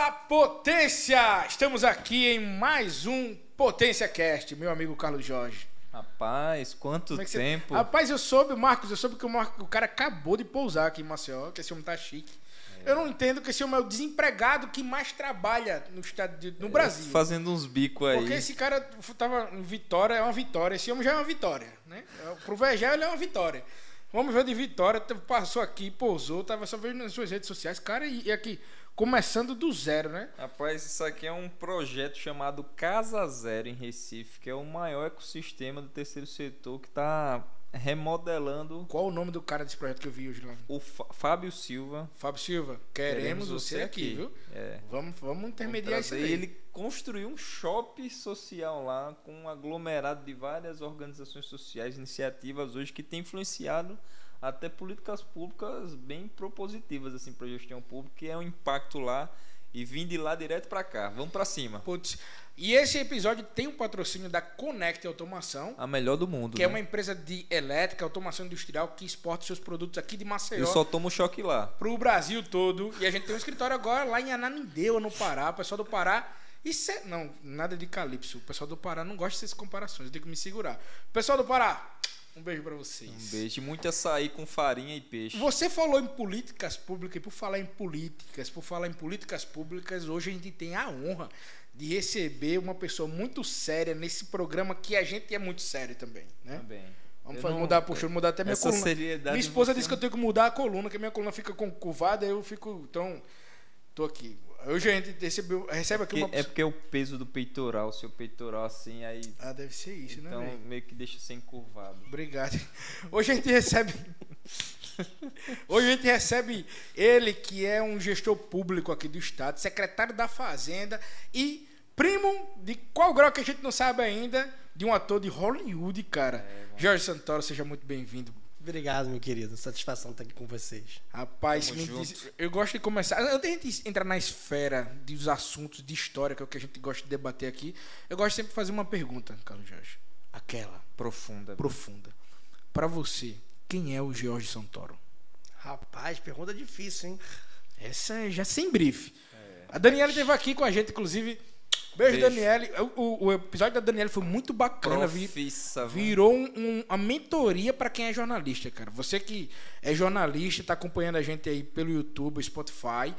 Fala, potência! Estamos aqui em mais um Potência Cast, meu amigo Carlos Jorge. Rapaz, quanto tempo. Rapaz, eu soube, Marcos, que o cara acabou de pousar aqui em Maceió, que esse homem tá chique. Eu não entendo que esse homem é o desempregado que mais trabalha no Brasil. Fazendo uns bicos aí. Porque esse cara tava em Vitória, é uma vitória. Esse homem já é uma vitória, né? Pro Vegel ele é uma vitória. Vamos ver de Vitória, passou aqui, pousou, tava só vendo nas suas redes sociais. Cara, e aqui, começando do zero, né? Rapaz, isso aqui é um projeto chamado Casa Zero em Recife, que é o maior ecossistema do terceiro setor que está remodelando. Qual o nome do cara desse projeto que eu vi hoje lá? O Fábio Silva. Fábio Silva, queremos você aqui, viu? É. Vamos intermediar isso aí. Ele construiu um shopping social lá com um aglomerado de várias organizações sociais, iniciativas hoje que tem influenciado até políticas públicas bem propositivas assim para a gestão pública, que é um impacto lá e vim de lá direto para cá. Vamos para cima. Putz. E esse episódio tem um patrocínio da Conect Automação, a melhor do mundo, que né? é uma empresa de elétrica, automação industrial que exporta seus produtos aqui de Maceió. Eu só tomo choque lá. Pro Brasil todo. E a gente tem um escritório agora lá em Ananindeua, no Pará. O pessoal do Pará... Não, nada de Calypso. O pessoal do Pará não gosta dessas comparações. Eu tenho que me segurar. Pessoal do Pará, um beijo pra vocês. Um beijo. Muito açaí com farinha e peixe. Você falou em políticas públicas. E por falar em políticas públicas, hoje a gente tem a honra de receber uma pessoa muito séria nesse programa, que a gente é muito sério também, né? Também. Vamos mudar até minha coluna. Minha esposa disse que eu tenho que mudar a coluna, que a minha coluna fica curvada, eu fico... Então, tô aqui. Hoje a gente recebe aqui uma... É porque é o peso do peitoral, seu peitoral assim, aí... Ah, deve ser isso, então, né? Então meio que deixa sem curvado. Obrigado. Hoje a gente recebe... Hoje a gente recebe ele, que é um gestor público aqui do estado, secretário da Fazenda e primo de qual grau que a gente não sabe ainda, de um ator de Hollywood, cara. Jorge Santoro, seja muito bem-vindo. Obrigado, meu querido. Satisfação estar aqui com vocês. Rapaz, eu gosto de começar... Antes de a gente entrar na esfera dos assuntos de história, que é o que a gente gosta de debater aqui, eu gosto sempre de fazer uma pergunta, Carlos Jorge. Aquela. Profunda. Pra você, quem é o Jorge Santoro? Rapaz, pergunta difícil, hein? Essa é já sem brief. A Daniela esteve aqui com a gente, inclusive... Beijo. Daniele. O episódio da Daniele foi muito bacana. Virou uma mentoria para quem é jornalista, cara. Você que é jornalista, está acompanhando a gente aí pelo YouTube, Spotify,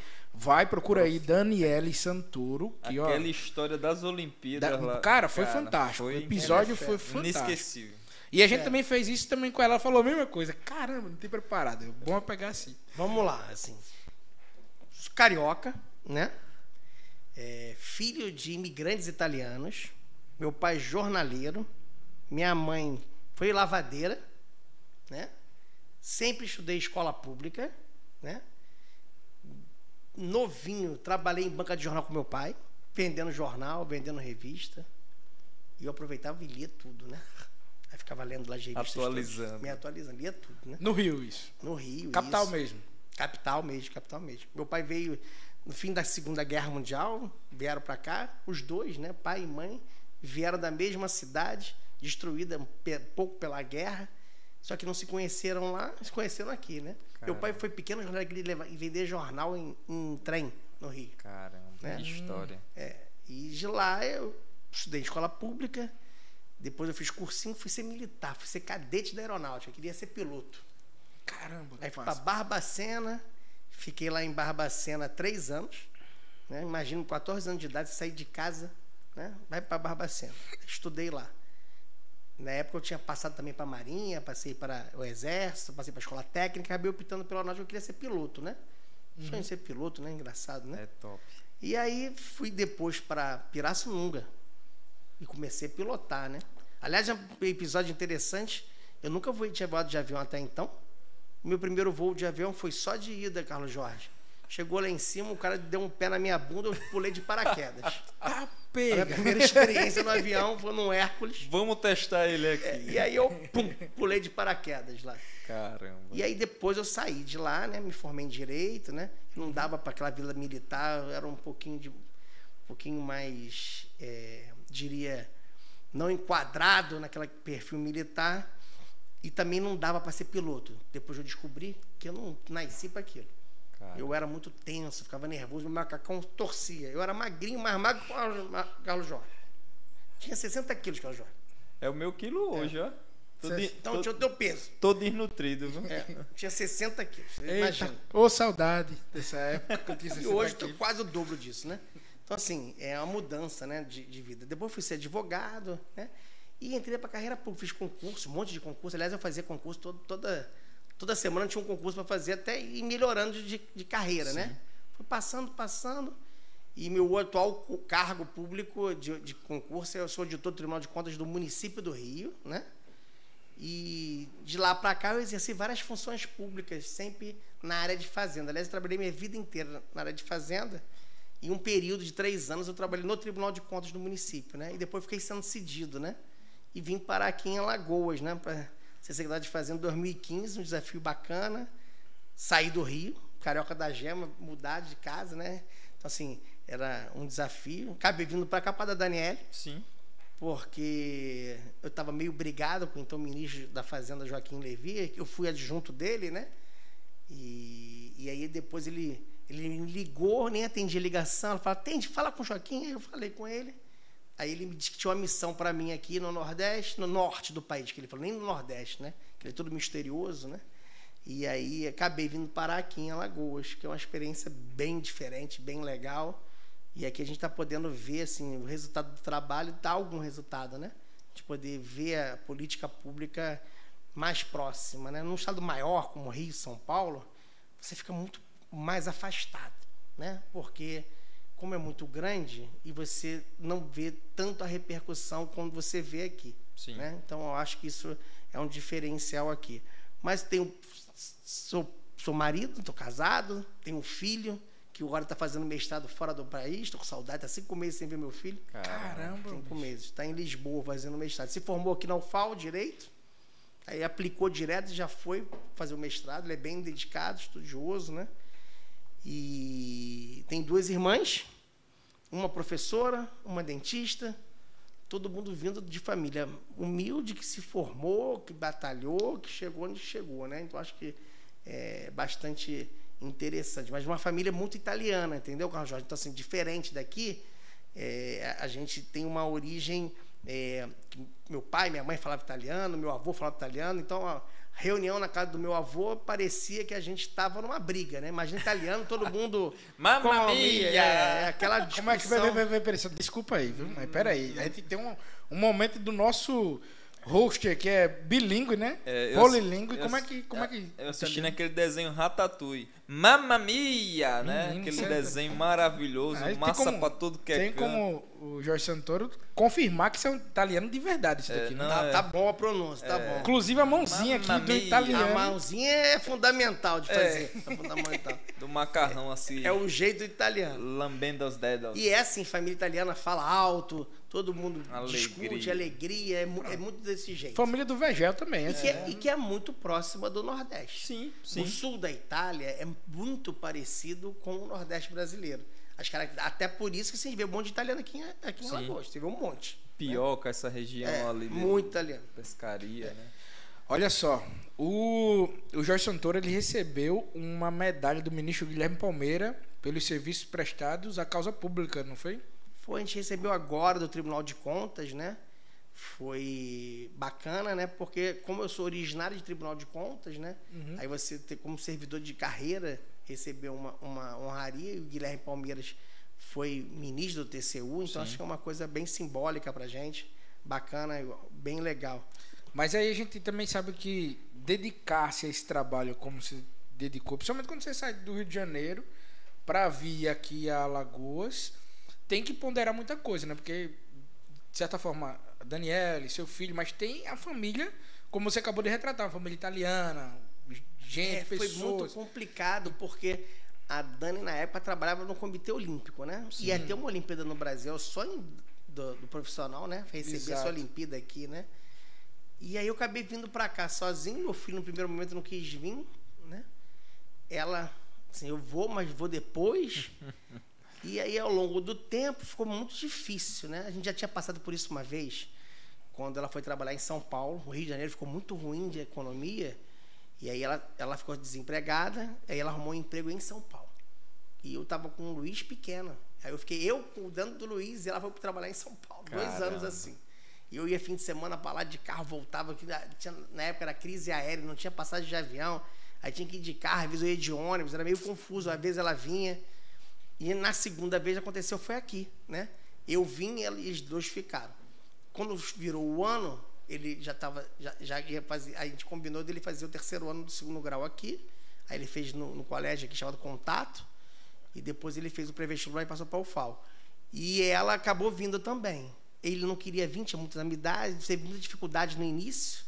procura aí Daniele Santoro. Que, aquela história das Olimpíadas lá. Cara, foi fantástico. O episódio foi fantástico. Inesquecível. E a gente também fez isso também com ela. Ela falou a mesma coisa. Caramba, não tem preparado. É bom pegar assim. Vamos lá, assim. Carioca, né? Filho de imigrantes italianos, meu pai jornaleiro, minha mãe foi lavadeira, né? Sempre estudei escola pública, né? Novinho, trabalhei em banca de jornal com meu pai, vendendo jornal, vendendo revista, e eu aproveitava e lia tudo, né? Aí ficava lendo lá as revistas, me atualizando, lia tudo, né? No Rio, isso? No Rio, capital isso. mesmo? Capital mesmo. Meu pai veio no fim da Segunda Guerra Mundial, vieram para cá, os dois, né, pai e mãe, vieram da mesma cidade, destruída pouco pela guerra, só que não se conheceram lá, se conheceram aqui, né? Caramba. Meu pai foi pequeno jornalista e vender jornal em trem no Rio. Caramba, né? Que história. E de lá eu estudei escola pública, depois eu fiz cursinho, fui ser militar, fui ser cadete da aeronáutica, eu queria ser piloto. Caramba, aí fui para Barbacena. Fiquei lá em Barbacena 3 anos, né? Imagina, com 14 anos de idade, você sair de casa, né? Vai para Barbacena. Estudei lá. Na época eu tinha passado também para a Marinha, passei para o Exército, passei para a Escola Técnica, acabei optando pela aeronáutica, eu queria ser piloto, né? Sonho em ser piloto, né? Engraçado, né? É top. E aí fui depois para Pirassununga e comecei a pilotar, né? Aliás, é um episódio interessante, eu nunca tinha voado de avião até então. Meu primeiro voo de avião foi só de ida, Carlos Jorge. Chegou lá em cima, o cara deu um pé na minha bunda, eu pulei de paraquedas. Ah, A minha primeira experiência no avião foi no Hércules. Vamos testar ele aqui. E aí eu pulei de paraquedas lá. Caramba. E aí depois eu saí de lá, né? Me formei em Direito, né? Não dava para aquela vida militar, era um pouquinho mais, diria, não enquadrado naquele perfil militar. E também não dava para ser piloto. Depois eu descobri que eu não nasci para aquilo. Cara. Eu era muito tenso, ficava nervoso, meu macacão torcia. Eu era magrinho, mais magro que o Carlos Jorge. Tinha 60 quilos, Carlos Jorge. É o meu quilo hoje, ó. Então tinha o teu peso. Tô desnutrido, viu? Tinha 60 quilos. Imagina. Ô, saudade dessa época que eu tinha 60 quilos. E hoje tô quase o dobro disso, né? Então, assim, é uma mudança, né, de vida. Depois fui ser advogado, né? E entrei para a carreira pública, fiz concurso, um monte de concurso. Aliás, eu fazia concurso toda semana, tinha um concurso para fazer, até ir melhorando de carreira, Sim. né? Fui passando. E meu atual cargo público de concurso, eu sou auditor do Tribunal de Contas do município do Rio, né? E de lá para cá eu exerci várias funções públicas, sempre na área de fazenda. Aliás, eu trabalhei minha vida inteira na área de fazenda. E um período de 3 anos eu trabalhei no Tribunal de Contas do município, né? E depois fiquei sendo cedido, né? E vim parar aqui em Alagoas, né? Para ser secretário de Fazenda em 2015, um desafio bacana. Saí do Rio, Carioca da Gema, mudar de casa, né? Então, assim, era um desafio. Acabei vindo para cá, para da Daniele. Sim. Porque eu estava meio brigado com o então ministro da Fazenda, Joaquim Levy. Eu fui adjunto dele, né? E aí depois ele me ligou, nem atendi a ligação. Ele falou, atende, fala com o Joaquim. Aí eu falei com ele. Aí ele me disse que tinha uma missão para mim aqui no Nordeste, no Norte do país, que ele falou, nem no Nordeste, né? Que ele é todo misterioso, né? E aí acabei vindo parar aqui em Alagoas, que é uma experiência bem diferente, bem legal. E aqui a gente está podendo ver assim, o resultado do trabalho, dá algum resultado, né? De poder ver a política pública mais próxima, né? Num estado maior, como Rio e São Paulo, você fica muito mais afastado, né? Porque como é muito grande e você não vê tanto a repercussão como você vê aqui. Sim. Né? Então eu acho que isso é um diferencial aqui. Mas sou marido, estou casado, tenho um filho que agora está fazendo mestrado fora do país, estou com saudade, está 5 meses sem ver meu filho. Caramba! 5 meses, está em Lisboa fazendo mestrado. Se formou aqui na UFAL, Direito, aí aplicou direto e já foi fazer o mestrado. Ele é bem dedicado, estudioso, né? E tem 2 irmãs, uma professora, uma dentista, todo mundo vindo de família humilde, que se formou, que batalhou, que chegou onde chegou, né? Então, acho que é bastante interessante. Mas uma família muito italiana, entendeu, Carlos Jorge? Então, assim, diferente daqui, a gente tem uma origem... meu pai, minha mãe falavam italiano, meu avô falava italiano, então a reunião na casa do meu avô parecia que a gente estava numa briga, né? Imagina italiano, todo mundo Mamma mia! Aquela discussão. Como é que desculpa aí, viu? Mas peraí, a gente tem um momento do nosso host que é bilíngue, né? Polilingue. Como é que eu assisti naquele desenho Ratatouille. Mamma mia, né? Aquele desenho maravilhoso, massa pra tudo que é Tem como o Jorge Santoro confirmar que isso é um italiano de verdade, isso daqui. Não, tá bom a pronúncia, tá bom. Inclusive a mãozinha aqui do italiano. A mãozinha é fundamental de fazer. É fundamental. Do macarrão, assim. É o jeito italiano. Lambendo os dedos. E é assim, família italiana fala alto, todo mundo discute, alegria, é muito desse jeito. Família do Vegel também. E que é muito próxima do Nordeste. Sim, sim. O sul da Itália é muito parecido com o Nordeste brasileiro. Até por isso que você vê um monte de italiano aqui em Alagoas. Você vê um monte. Pioca, né? Essa região ali. Muito italiano. Pescaria, né? Olha só, o Jorge Santoro ele recebeu uma medalha do ministro Guilherme Palmeira pelos serviços prestados à causa pública, não foi? Foi, a gente recebeu agora do Tribunal de Contas, né? Foi bacana, né? Porque como eu sou originário de Tribunal de Contas, né? Uhum. Aí você ter como servidor de carreira receber uma honraria, e o Guilherme Palmeiras foi ministro do TCU, então acho que é uma coisa bem simbólica pra gente, bacana, bem legal. Mas aí a gente também sabe que dedicar-se a esse trabalho como se dedicou, principalmente quando você sai do Rio de Janeiro para vir aqui a Alagoas, tem que ponderar muita coisa, né? Porque, de certa forma, a Daniele, seu filho, mas tem a família, como você acabou de retratar, uma família italiana, gente, pessoas. Foi muito complicado, porque a Dani, na época, trabalhava no Comitê Olímpico, né? Sim. Ia ter uma Olimpíada no Brasil, sonho do profissional, né? Receber essa Olimpíada aqui, né? E aí eu acabei vindo para cá sozinho, meu filho no primeiro momento não quis vir, né? Ela, assim, eu vou, mas vou depois. E aí, ao longo do tempo, ficou muito difícil, né? A gente já tinha passado por isso uma vez, quando ela foi trabalhar em São Paulo. O Rio de Janeiro ficou muito ruim de economia. E aí ela ficou desempregada, aí ela arrumou um emprego em São Paulo. E eu tava com o Luiz pequeno. Aí eu fiquei cuidando do Luiz e ela foi trabalhar em São Paulo. Caramba. 2 anos assim. E eu ia fim de semana para lá de carro, voltava. Na época era crise aérea, não tinha passagem de avião. Aí tinha que ir de carro, às vezes eu ia de ônibus, era meio confuso. Às vezes ela vinha. E na segunda vez aconteceu, foi aqui, né? Eu vim e eles 2 ficaram. Quando virou o ano, ele já ia fazer. A gente combinou dele fazer o 3º ano do 2º grau aqui. Aí ele fez no colégio aqui chamado Contato. E depois ele fez o pré-vestibular e passou para o UFAL. E ela acabou vindo também. Ele não queria vir, tinha muita amizade, teve muita dificuldade no início.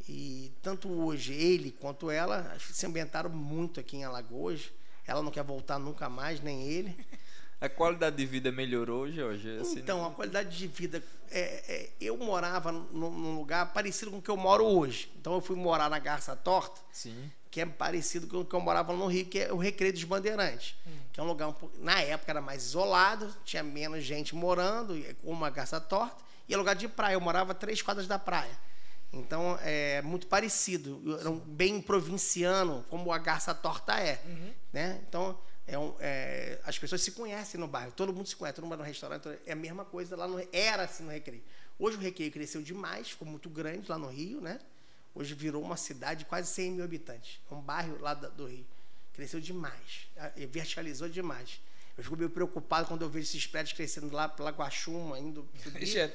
E tanto hoje, ele quanto ela se ambientaram muito aqui em Alagoas. Ela não quer voltar nunca mais, nem ele. A qualidade de vida melhorou, Jorge? Assim, então, a qualidade de vida... eu morava num lugar parecido com o que eu moro hoje. Então, eu fui morar na Garça Torta. Sim. Que é parecido com o que eu morava no Rio, que é o Recreio dos Bandeirantes, que é um lugar, na época, era mais isolado, tinha menos gente morando, com uma Garça Torta, e é lugar de praia, eu morava 3 quadras da praia. Então, é muito parecido, era bem provinciano, como a Garça Torta é. Né? Então, as pessoas se conhecem no bairro, todo mundo se conhece, todo mundo vai no restaurante, é a mesma coisa lá era assim no Recreio. Hoje o Recreio cresceu demais, ficou muito grande lá no Rio, né? Hoje virou uma cidade de quase 100 mil habitantes. É um bairro lá do Rio. Cresceu demais. Verticalizou demais. Eu fico meio preocupado quando eu vejo esses prédios crescendo lá pela Guaxuma, indo subir,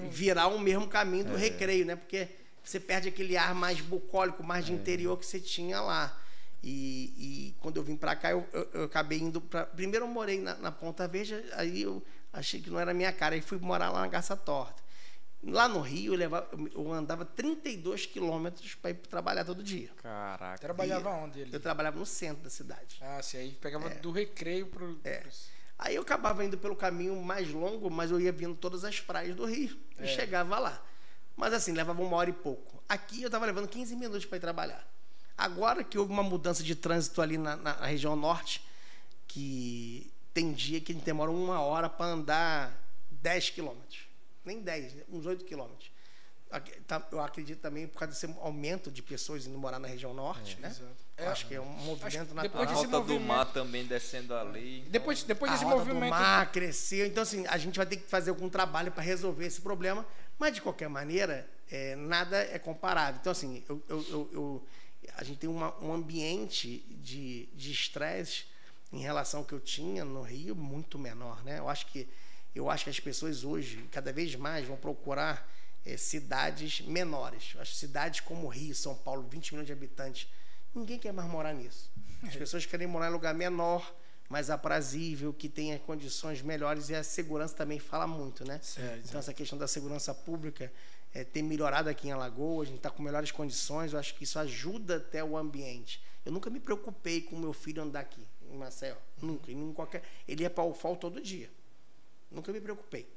virar o mesmo caminho do Recreio, né? Porque você perde aquele ar mais bucólico, mais de interior que você tinha lá. E quando eu vim para cá, eu acabei indo para... Primeiro eu morei na Ponta Verde, aí eu achei que não era a minha cara. Aí fui morar lá na Garça Torta. Lá no Rio, eu andava 32 quilômetros para ir trabalhar todo dia. Caraca. Trabalhava onde? Eu trabalhava no centro da cidade. Ah, sim. Aí pegava do Recreio pro... Aí eu acabava indo pelo caminho mais longo, mas eu ia vindo todas as praias do Rio. E chegava lá. Mas assim, levava 1 hora e pouco. Aqui eu estava levando 15 minutos para ir trabalhar. Agora que houve uma mudança de trânsito ali na região norte, que tem dia que a gente demora 1 hora para andar 10 quilômetros. Nem 10, uns 8 quilômetros. Eu acredito também por causa desse aumento de pessoas indo morar na região norte, né? Acho que é um movimento natural. A Rota do Mar também descendo ali. Depois desse movimento... A Rota do Mar cresceu. Então, assim, a gente vai ter que fazer algum trabalho para resolver esse problema, mas, de qualquer maneira, nada é comparável. Então, assim, a gente tem um ambiente de estresse em relação ao que eu tinha no Rio muito menor, né? Eu acho que as pessoas hoje, cada vez mais, vão procurar cidades menores. As cidades como Rio, São Paulo, 20 milhões de habitantes, ninguém quer mais morar nisso. As pessoas querem morar em lugar menor, mais aprazível, que tenha condições melhores, e a segurança também fala muito, né? Então, essa questão da segurança pública tem melhorado aqui em Alagoas, a gente está com melhores condições, eu acho que isso ajuda até o ambiente. Eu nunca me preocupei com o meu filho andar aqui, em Maceió. Nunca. Ele ia para o UFAL todo dia. Nunca me preocupei.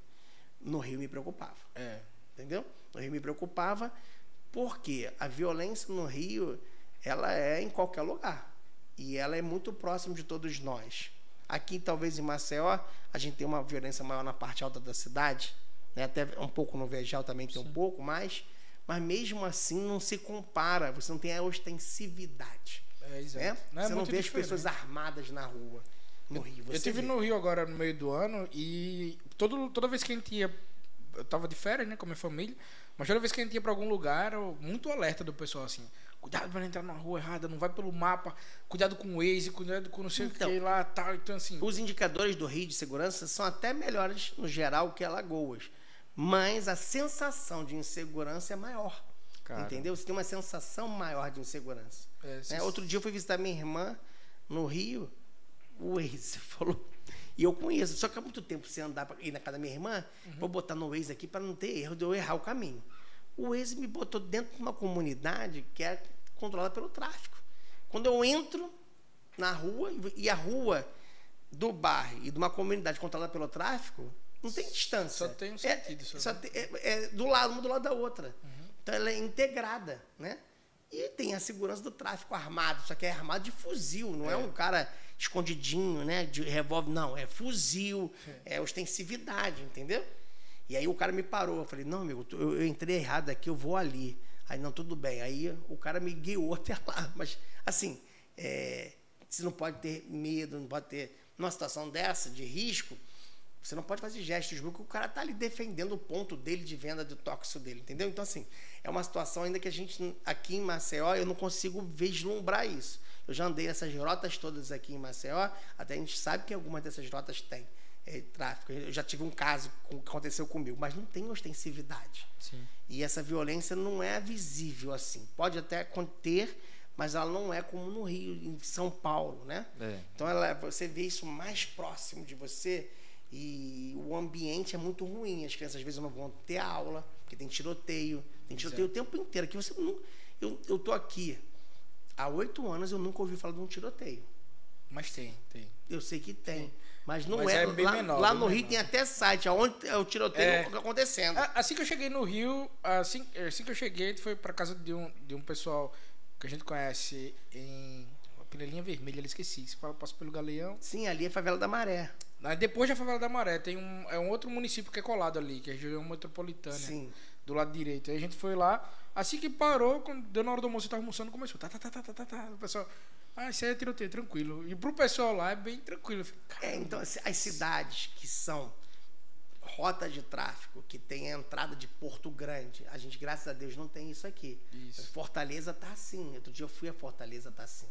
No Rio me preocupava. Entendeu? No Rio me preocupava porque a violência no Rio, ela é em qualquer lugar. E ela é muito próxima de todos nós. Aqui, talvez em Maceió, a gente tem uma violência maior na parte alta da cidade, né? Até um pouco no Vejal também tem um pouco mais, mas mesmo assim não se compara, você não tem a ostensividade. Né? Você não vê as pessoas armadas na rua. No Rio, eu estive no Rio agora no meio do ano e toda vez que a gente ia, eu tava de férias, né, com a minha família, mas toda vez que a gente ia para algum lugar, muito alerta do pessoal assim, cuidado para não entrar na rua errada, não vai pelo mapa, cuidado com o Waze, cuidado com não sei o que lá, tal. Então, assim, os indicadores do Rio de segurança são até melhores no geral que Alagoas, mas a sensação de insegurança é maior. Cara. Entendeu? Você tem uma sensação maior de insegurança. Outro dia eu fui visitar minha irmã no Rio. O Waze falou, e eu conheço, só que há muito tempo você andar para ir na casa da minha irmã, vou botar no Waze aqui para não ter erro de eu errar o caminho. O Waze me botou dentro de uma comunidade que é controlada pelo tráfico. Quando eu entro na rua, e a rua do bairro e de uma comunidade controlada pelo tráfico, não tem distância. Só tem um sentido. Do lado, uma do lado da outra. Então ela é integrada, né? E tem a segurança do tráfico armado, só que é armado de fuzil, não é um cara escondidinho, né, de revólver, não, é fuzil, é ostensividade, entendeu? E aí o cara me parou, eu falei, não, amigo, eu entrei errado aqui, eu vou ali. Aí, não, tudo bem. Aí o cara me guiou até lá. Mas, assim, você não pode ter medo, não pode ter... Numa situação dessa, de risco, você não pode fazer gestos, porque o cara está ali defendendo o ponto dele de venda do tóxico dele, entendeu? Então, assim, é uma situação ainda que a gente, aqui em Maceió, eu não consigo vislumbrar isso. Eu já andei essas rotas todas aqui em Maceió, até a gente sabe que algumas dessas rotas tem tráfico. Eu já tive um caso que aconteceu comigo, mas não tem ostensividade. Sim. E essa violência não é visível assim. Pode até acontecer, mas ela não é como no Rio, em São Paulo, né? Então, você vê isso mais próximo de você e o ambiente é muito ruim. As crianças, às vezes, não vão ter aula, porque tem tiroteio. Tem tiroteio o tempo inteiro. Aqui você não... Eu tô aqui há 8 anos, eu nunca ouvi falar de um tiroteio. Mas tem. Eu sei que tem. Sim. Mas não mas é bem lá, menor, lá bem no menor. Rio tem até site onde é o tiroteio acontecendo. Assim que eu cheguei no Rio, assim que eu cheguei, foi para casa de um pessoal que a gente conhece em Pinelinha Vermelha, esqueci. Se fala, passa pelo Galeão. Sim, ali é a Favela da Maré. Depois da Favela da Maré, tem um outro município que é colado ali, que é a região metropolitana. Sim. Do lado direito. Aí a gente foi lá, assim que parou, quando deu na hora do almoço, eu tava almoçando, começou. O pessoal, isso aí é tiroteio, tranquilo. E pro pessoal lá é bem tranquilo. Então, as cidades que são rota de tráfico, que tem a entrada de Porto Grande, a gente, graças a Deus, não tem isso aqui. Isso. Fortaleza tá assim. Outro dia eu fui a Fortaleza, tá assim.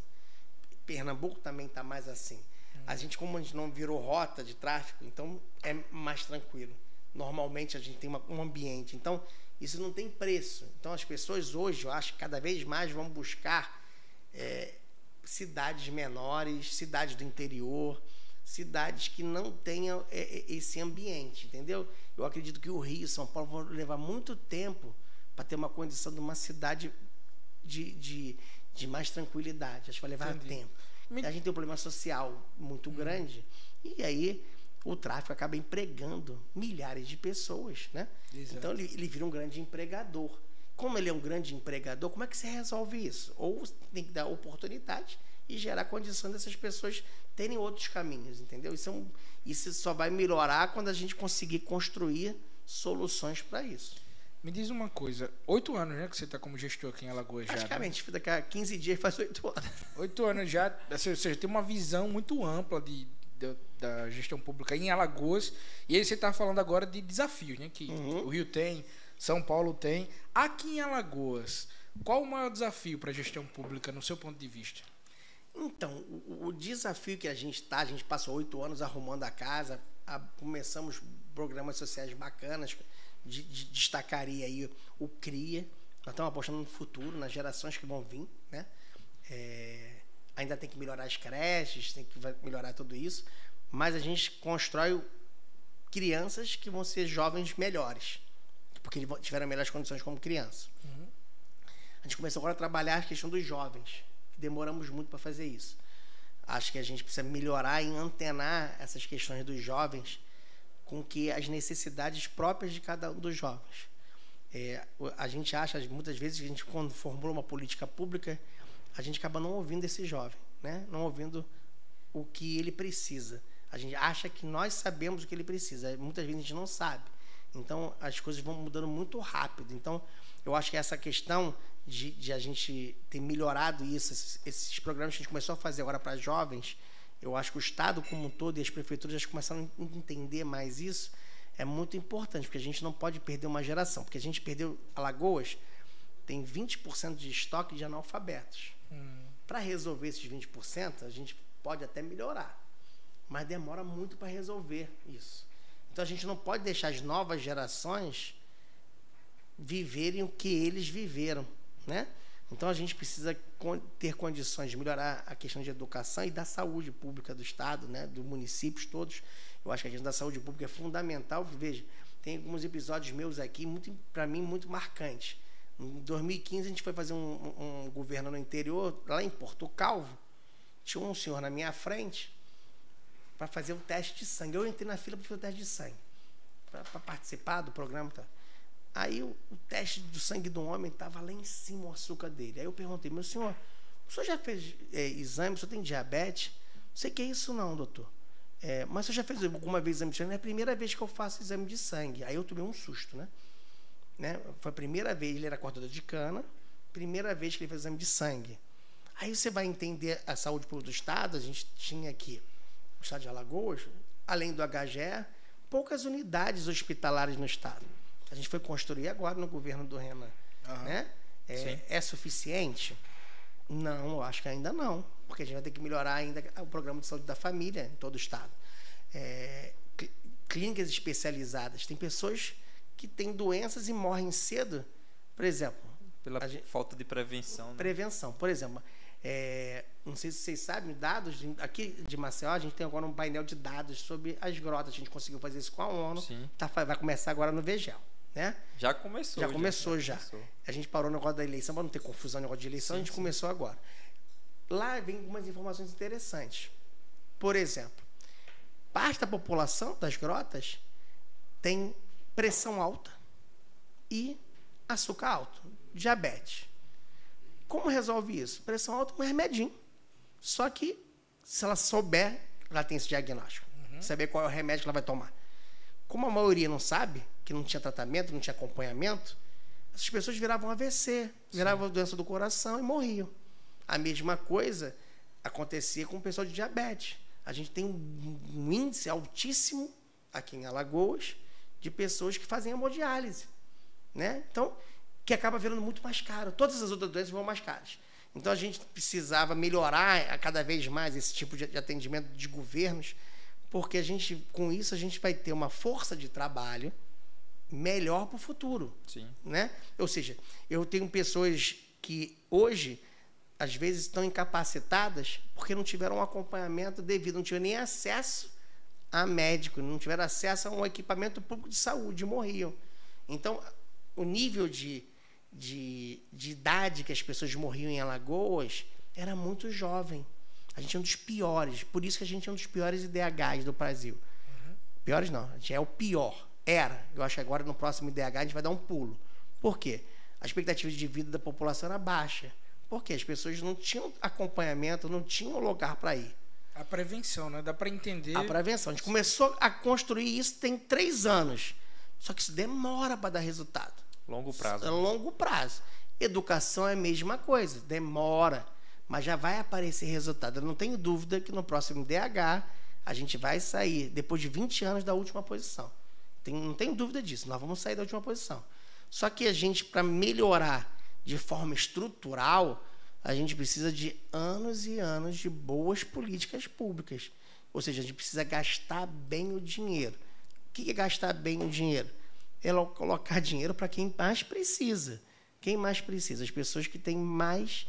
Pernambuco também tá mais assim. A gente, como a gente não virou rota de tráfico, então é mais tranquilo. Normalmente a gente tem um ambiente. Então, isso não tem preço. Então, as pessoas hoje, eu acho que cada vez mais vão buscar cidades menores, cidades do interior, cidades que não tenham esse ambiente, entendeu? Eu acredito que o Rio e São Paulo vão levar muito tempo para ter uma condição de uma cidade de mais tranquilidade. Acho que vai levar tempo. A gente tem um problema social muito grande e aí o tráfico acaba empregando milhares de pessoas, né? Exato. Então ele vira um grande empregador. Como ele é um grande empregador, como é que você resolve isso? Ou tem que dar oportunidade e gerar condições dessas pessoas terem outros caminhos, entendeu? Isso só vai melhorar quando a gente conseguir construir soluções para isso. Me diz uma coisa, 8 anos, né, que você está como gestor aqui em Alagoas já, praticamente, né? Daqui a 15 dias faz 8 anos. 8 anos já, ou seja, tem uma visão muito ampla da gestão pública em Alagoas. E aí você está falando agora de desafios, né? Que o Rio tem, São Paulo tem. Aqui em Alagoas, qual o maior desafio para a gestão pública, no seu ponto de vista? Então, o desafio que a gente passou 8 anos arrumando a casa, começamos programas sociais bacanas, destacaria aí o CRIA. Nós estamos apostando no futuro, nas gerações que vão vir, né? Ainda tem que melhorar as creches, tem que melhorar tudo isso, mas a gente constrói crianças que vão ser jovens melhores, porque eles tiveram melhores condições como criança. A gente começou agora a trabalhar a questão dos jovens. Demoramos muito para fazer isso. Acho que a gente precisa melhorar em antenar essas questões dos jovens com que as necessidades próprias de cada um dos jovens. A gente acha, muitas vezes, que a gente, quando formula uma política pública, a gente acaba não ouvindo esse jovem, né? Não ouvindo o que ele precisa. A gente acha que nós sabemos o que ele precisa. Muitas vezes a gente não sabe. Então, as coisas vão mudando muito rápido. Então, eu acho que essa questão de a gente ter melhorado isso, esses programas que a gente começou a fazer agora para jovens, eu acho que o Estado como um todo e as prefeituras já começaram a entender mais isso, é muito importante, porque a gente não pode perder uma geração. Porque a gente perdeu Alagoas, tem 20% de estoque de analfabetos. Para resolver esses 20%, a gente pode até melhorar, mas demora muito para resolver isso. Então, a gente não pode deixar as novas gerações viverem o que eles viveram, né? Então, a gente precisa ter condições de melhorar a questão de educação e da saúde pública do Estado, né? Dos municípios todos. Eu acho que a questão da saúde pública é fundamental. Veja, tem alguns episódios meus aqui, para mim, muito marcantes. Em 2015, a gente foi fazer um governo no interior, lá em Porto Calvo. Tinha um senhor na minha frente para fazer o teste de sangue. Eu entrei na fila para fazer o teste de sangue, para participar do programa. Tá? Aí o teste do sangue do homem estava lá em cima, o açúcar dele. Aí eu perguntei, meu senhor, o senhor já fez exame, o senhor tem diabetes? Não sei o que é isso não, doutor. Mas o senhor já fez alguma vez exame de sangue? É a primeira vez que eu faço exame de sangue. Aí eu tomei um susto, né? né? Foi a primeira vez, ele era cortador de cana, primeira vez que ele fez exame de sangue. Aí você vai entender a saúde pública do Estado. A gente tinha aqui, no Estado de Alagoas, além do HGE, poucas unidades hospitalares no Estado. A gente foi construir agora no governo do Renan. Né? É suficiente? Não, eu acho que ainda não, porque a gente vai ter que melhorar ainda o programa de saúde da família em todo o Estado. Clínicas especializadas. Tem pessoas que têm doenças e morrem cedo, por exemplo. Pela falta de prevenção. Né? Prevenção. Por exemplo, não sei se vocês sabem, dados aqui de Maceió, a gente tem agora um painel de dados sobre as grotas. A gente conseguiu fazer isso com a ONU. Vai começar agora no VGEL. Né? Já começou. Já. A gente parou no negócio da eleição, para não ter confusão no negócio de eleição, a gente começou agora. Lá vem algumas informações interessantes. Por exemplo, parte da população das grotas tem pressão alta e açúcar alto, diabetes. Como resolve isso? Pressão alta com um remedinho. Só que, se ela souber, ela tem esse diagnóstico. Saber qual é o remédio que ela vai tomar. Como a maioria não sabe, que não tinha tratamento, não tinha acompanhamento, essas pessoas viravam AVC, viravam doença do coração e morriam. A mesma coisa acontecia com o pessoal de diabetes. A gente tem um índice altíssimo aqui em Alagoas de pessoas que fazem hemodiálise, né? Então, que acaba virando muito mais caro. Todas as outras doenças vão mais caras. Então, a gente precisava melhorar a cada vez mais esse tipo de atendimento de governos, porque com isso a gente vai ter uma força de trabalho melhor para o futuro. Né? Ou seja, eu tenho pessoas que hoje, às vezes, estão incapacitadas porque não tiveram um acompanhamento devido, não tiveram nem acesso a médico, não tiveram acesso a um equipamento público de saúde, morriam. Então, o nível de idade que as pessoas morriam em Alagoas era muito jovem. A gente é um dos piores, por isso que a gente é um dos piores IDHs do Brasil. Piores não, a gente é o pior. Eu acho que agora no próximo IDH a gente vai dar um pulo. Por quê? A expectativa de vida da população era baixa. Por quê? As pessoas não tinham acompanhamento, não tinham lugar para ir. A prevenção, né? Dá para entender. A prevenção. A gente começou a construir isso tem 3 anos. Só que isso demora para dar resultado. Longo prazo. É longo prazo. Educação é a mesma coisa. Demora. Mas já vai aparecer resultado. Eu não tenho dúvida que no próximo DH a gente vai sair, depois de 20 anos, da última posição. Não tenho dúvida disso. Nós vamos sair da última posição. Só que a gente, para melhorar de forma estrutural, a gente precisa de anos e anos de boas políticas públicas. Ou seja, a gente precisa gastar bem o dinheiro. O que é gastar bem o dinheiro? É colocar dinheiro para quem mais precisa. Quem mais precisa? As pessoas que têm mais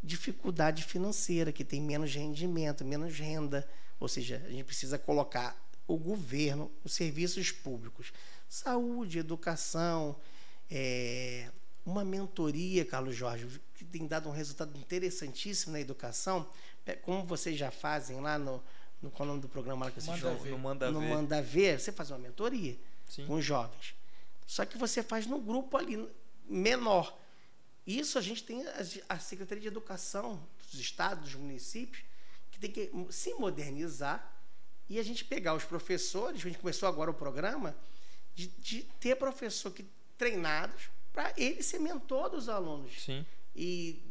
dificuldade financeira, que têm menos rendimento, menos renda. Ou seja, a gente precisa colocar o governo, os serviços públicos, saúde, educação, uma mentoria, Carlos Jorge, que tem dado um resultado interessantíssimo na educação, como vocês já fazem lá qual é o nome do programa lá que vocês jogam? No Manda Ver, você faz uma mentoria com os jovens. Só que você faz num grupo ali menor. Isso a gente tem a Secretaria de Educação dos estados, dos municípios, que tem que se modernizar e a gente pegar os professores, a gente começou agora o programa, de ter professor treinados para ele ser mentor dos alunos. Sim. E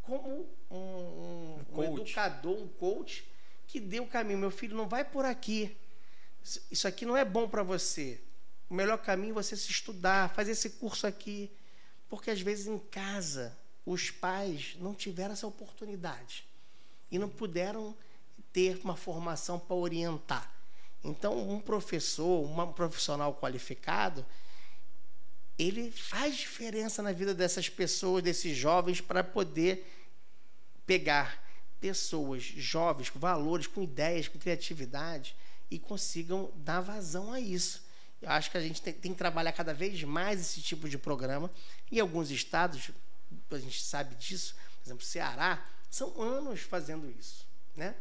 como um educador, um coach, que dê o caminho. Meu filho, não vai por aqui. Isso aqui não é bom para você. O melhor caminho é você se estudar, fazer esse curso aqui. Porque, às vezes, em casa, os pais não tiveram essa oportunidade e não puderam ter uma formação para orientar. Então, um professor, um profissional qualificado, ele faz diferença na vida dessas pessoas, desses jovens, para poder pegar pessoas jovens, com valores, com ideias, com criatividade, e consigam dar vazão a isso. Eu acho que a gente tem que trabalhar cada vez mais esse tipo de programa. Em alguns estados, a gente sabe disso, por exemplo, Ceará, são anos fazendo isso, né?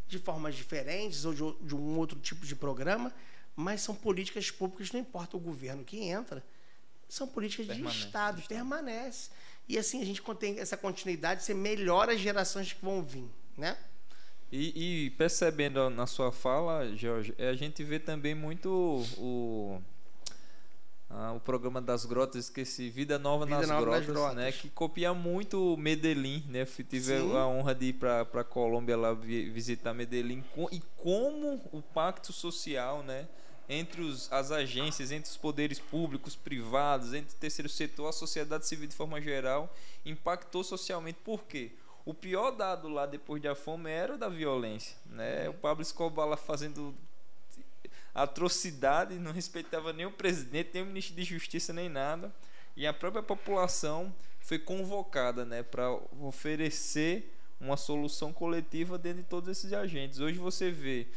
De formas diferentes ou de um outro tipo de programa, mas são políticas públicas, não importa o governo que entra, são políticas de Estado, permanece. E assim a gente tem essa continuidade, você melhora as gerações que vão vir, né? E percebendo na sua fala, Jorge, a gente vê também muito o programa das grotas, esqueci, Vida Nova nas Grotas, né? Que copia muito Medellín, né? Tive a honra de ir para Colômbia lá visitar Medellín, e como o pacto social, né? Entre as agências, entre os poderes públicos, privados, entre o terceiro setor, a sociedade civil de forma geral, impactou socialmente. Por quê? O pior dado lá depois da fome era o da violência, né? O Pablo Escobar lá fazendo atrocidade, não respeitava nem o presidente, nem o ministro de Justiça, nem nada. E a própria população foi convocada, né, para oferecer uma solução coletiva dentro de todos esses agentes. Hoje você vê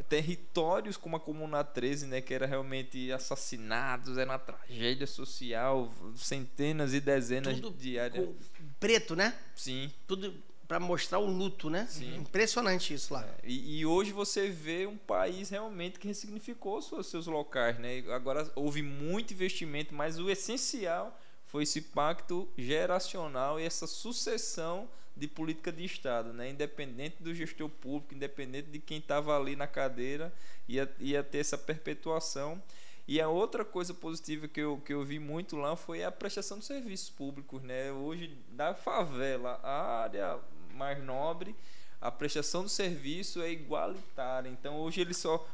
territórios como a Comuna 13, né, que era realmente assassinados, era uma tragédia social, centenas e dezenas diárias. Preto, né? Sim. Tudo para mostrar o luto, né? Sim. Impressionante isso lá. E hoje você vê um país realmente que ressignificou seus locais, né? Agora houve muito investimento, mas o essencial foi esse pacto geracional e essa sucessão de política de Estado, né? Independente do gestor público, independente de quem estava ali na cadeira, ia ter essa perpetuação. E a outra coisa positiva que eu vi muito lá foi a prestação de serviços públicos, né? Hoje, da favela à área mais nobre, a prestação do serviço é igualitária. Então, hoje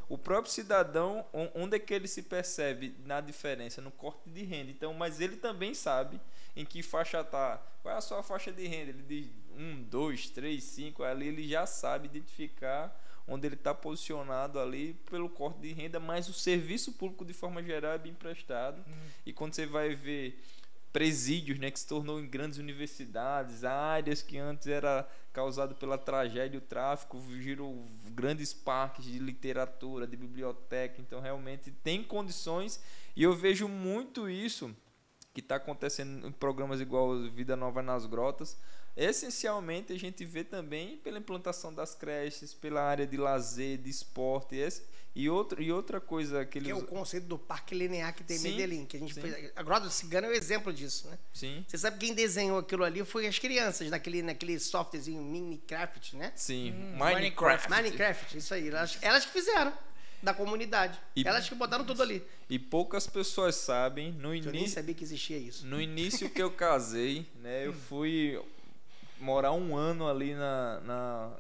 o próprio cidadão, onde é que ele se percebe na diferença? No corte de renda. Então, mas ele também sabe em que faixa está. Qual é a sua faixa de renda? Ele diz 1, 2, 3, 5, ali ele já sabe identificar onde ele está posicionado ali pelo corte de renda, mas o serviço público de forma geral é bem prestado. E quando você vai ver presídios, né, que se tornou em grandes universidades, áreas que antes era causado pela tragédia e o tráfico, virou grandes parques de literatura, de biblioteca. Então realmente tem condições, e eu vejo muito isso que está acontecendo em programas igual Vida Nova nas Grotas. Essencialmente a gente vê também pela implantação das creches, pela área de lazer, de esporte, e outra coisa que é o conceito do parque linear que tem em Medellín, que a gente fez. A Grota do Cigano é o exemplo disso, né? Sim. Você sabe quem desenhou aquilo ali foi as crianças naquele softwarezinho Minecraft, né? Sim. Minecraft, isso aí. Elas que fizeram da comunidade. Elas que botaram tudo ali. E poucas pessoas sabem, eu nem sabia que existia isso. No início que eu casei, né, eu fui morar 1 ano ali na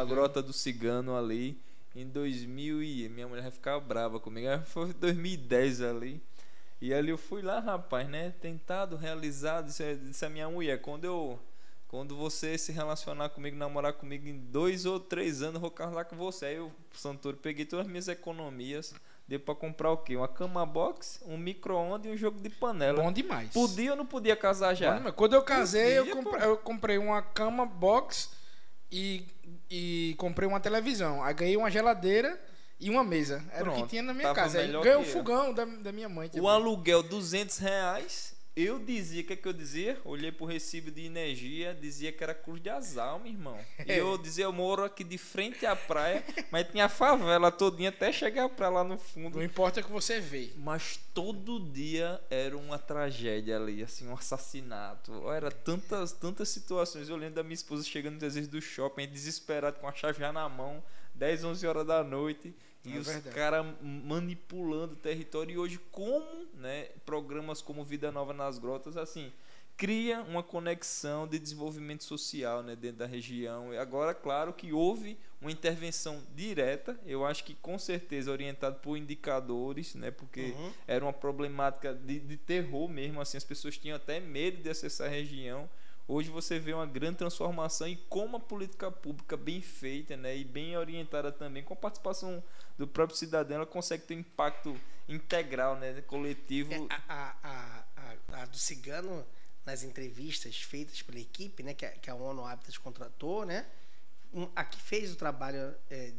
Grota do Cigano ali em 2000, e minha mulher vai ficar brava comigo, foi 2010 ali. E ali eu fui lá, rapaz, né, tentado, realizado, disse a minha mulher, quando você se relacionar comigo, namorar comigo em 2 ou 3 anos, eu vou casar com você. Aí eu, Santoro, peguei todas as minhas economias, deu pra comprar o quê? Uma cama box, um micro-ondas e um jogo de panela. Bom demais. Podia ou não podia casar já? Quando eu casei, eu comprei uma cama box e comprei uma televisão. Aí ganhei uma geladeira e uma mesa. Era o que tinha na minha casa. Aí ganhei o fogão da minha mãe também. O aluguel, R$200. Eu dizia, o que é que eu dizia? Olhei pro recibo de energia, dizia que era Cruz de Azal, meu irmão. E eu dizia, eu moro aqui de frente à praia, mas tinha a favela todinha até chegar pra lá no fundo. Não importa o que você vê. Mas todo dia era uma tragédia ali, assim, um assassinato. Era tantas situações. Eu lembro da minha esposa chegando às vezes do shopping, desesperado, com a chave já na mão, 10, 11 horas da noite. E os caras manipulando o território. E hoje, né, programas como Vida Nova nas Grotas, assim, cria uma conexão de desenvolvimento social, né, dentro da região. E agora, claro que houve uma intervenção direta, eu acho que com certeza orientado por indicadores, né, porque era uma problemática de terror mesmo, assim, as pessoas tinham até medo de acessar a região. Hoje você vê uma grande transformação, e como a política pública bem feita, né, e bem orientada também, com a participação do próprio cidadão, ela consegue ter um impacto integral, né, coletivo. A do Cigano, nas entrevistas feitas pela equipe, né, que a ONU Habitat contratou, né, a que fez o trabalho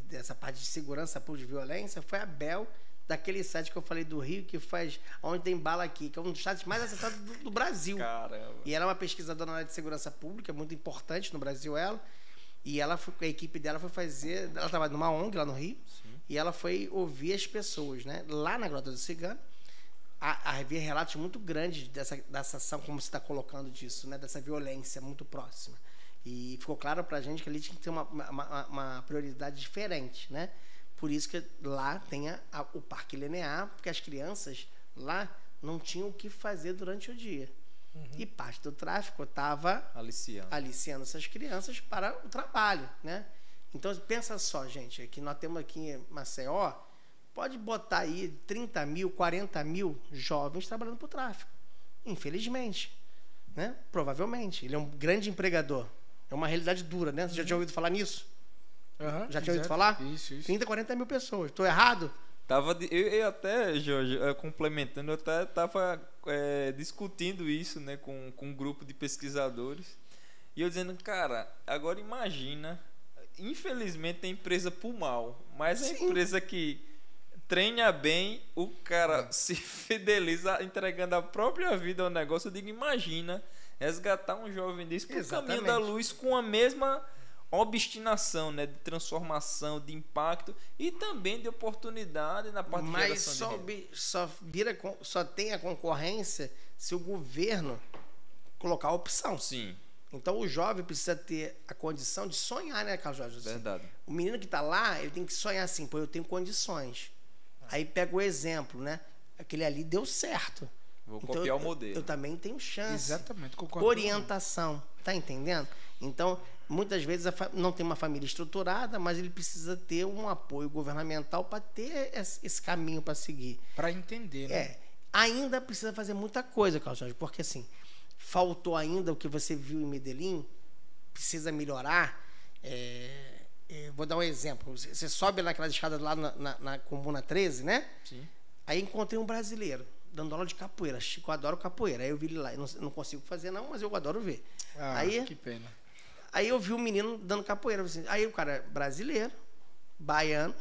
dessa parte de segurança pública de violência foi a Bel, daquele site que eu falei do Rio, que faz Onde Tem Bala Aqui, que é um dos sites mais acessados do Brasil. Caramba. E ela é uma pesquisadora na área de segurança pública, muito importante no Brasil, ela. E a equipe dela foi fazer... Ela trabalha numa ONG lá no Rio. Sim. E ela foi ouvir as pessoas, né? Lá na Grota do Cigano, havia relatos muito grandes dessa ação, como você está colocando disso, né? Dessa violência muito próxima. E ficou claro pra gente que ali tinha que ter uma prioridade diferente, né? Por isso que lá tem o parque linear, porque as crianças lá não tinham o que fazer durante o dia. E parte do tráfico estava aliciando essas crianças para o trabalho, né? Então, pensa só, gente, que nós temos aqui em Maceió, pode botar aí 30 mil, 40 mil jovens trabalhando para o tráfico. Infelizmente, né? Provavelmente. Ele é um grande empregador. É uma realidade dura, né? Você já tinha ouvido falar nisso? Já tinha ouvido falar? Isso. 30, 40 mil pessoas. Estou errado? Eu até, Jorge, complementando, eu até estava discutindo isso, né, com um grupo de pesquisadores. E eu dizendo, cara, agora imagina, infelizmente tem empresa por mal, mas a empresa que treina bem, o cara se fideliza entregando a própria vida ao negócio. Eu digo, imagina resgatar um jovem desse pro caminho da luz com a mesma obstinação, né, de transformação, de impacto e também de oportunidade na parte de geração de renda. Só tem a concorrência se o governo colocar a opção. Sim. Então o jovem precisa ter a condição de sonhar, né, Carlos Jorge? Verdade. O menino que está lá, ele tem que sonhar assim, pô, eu tenho condições. Aí pega o exemplo, né? Aquele ali deu certo. Vou copiar o modelo. Eu também tenho chance. Exatamente, concordo. Orientação, tá entendendo? Então, muitas vezes não tem uma família estruturada, mas ele precisa ter um apoio governamental para ter esse caminho para seguir. Para entender, né? Ainda precisa fazer muita coisa, Carlos Jorge, porque assim, faltou ainda o que você viu em Medellín, precisa melhorar. Vou dar um exemplo. Você sobe naquela escada lá na Comuna 13, né? Sim. Aí encontrei um brasileiro dando aula de capoeira. Chico, eu adoro capoeira. Aí eu vi ele lá. Eu não consigo fazer, não, mas eu adoro ver. Que pena. Aí eu vi um menino dando capoeira. Aí o cara, brasileiro, baiano.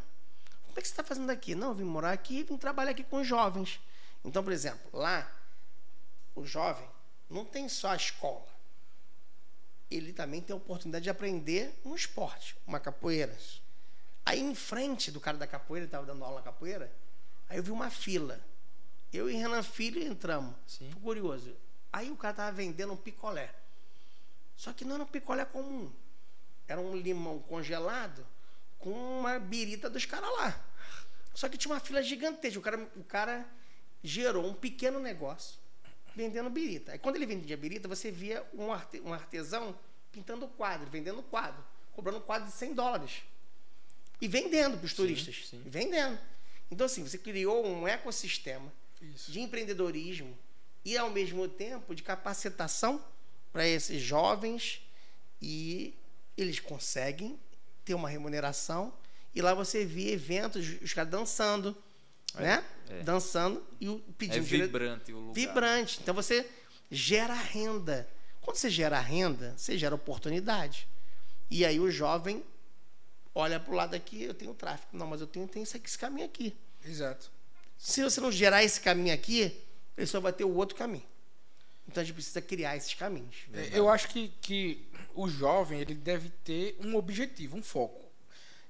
Como é que você está fazendo aqui? Não, eu vim morar aqui e vim trabalhar aqui com os jovens. Então, por exemplo, lá, o jovem não tem só a escola. Ele também tem a oportunidade de aprender um esporte, uma capoeira. Aí, em frente do cara da capoeira, ele estava dando aula na capoeira, aí eu vi uma fila. Eu e Renan Filho entramos. Sim. Fui curioso. Aí o cara estava vendendo um picolé. Só que não era um picolé comum. Era um limão congelado com uma birita dos caras lá. Só que tinha uma fila gigantesca. O cara gerou um pequeno negócio vendendo birita. Aí quando ele vendia birita, você via um artesão pintando quadro, vendendo quadro, cobrando quadro de $100. E vendendo para os turistas. Sim. Vendendo. Então, assim, você criou um ecossistema de empreendedorismo e, ao mesmo tempo, de capacitação para esses jovens, e eles conseguem ter uma remuneração. E lá você vê eventos, os caras dançando, né? Dançando e pedindo vibrante o lugar. Vibrante. Então você gera renda. Quando você gera renda, você gera oportunidade. E aí o jovem olha para o lado aqui, eu tenho tráfico. Não, mas eu tenho esse caminho aqui. Exato. Se você não gerar esse caminho aqui, ele só vai ter o outro caminho. Então a gente precisa criar esses caminhos. Eu acho que o jovem, ele deve ter um objetivo, um foco.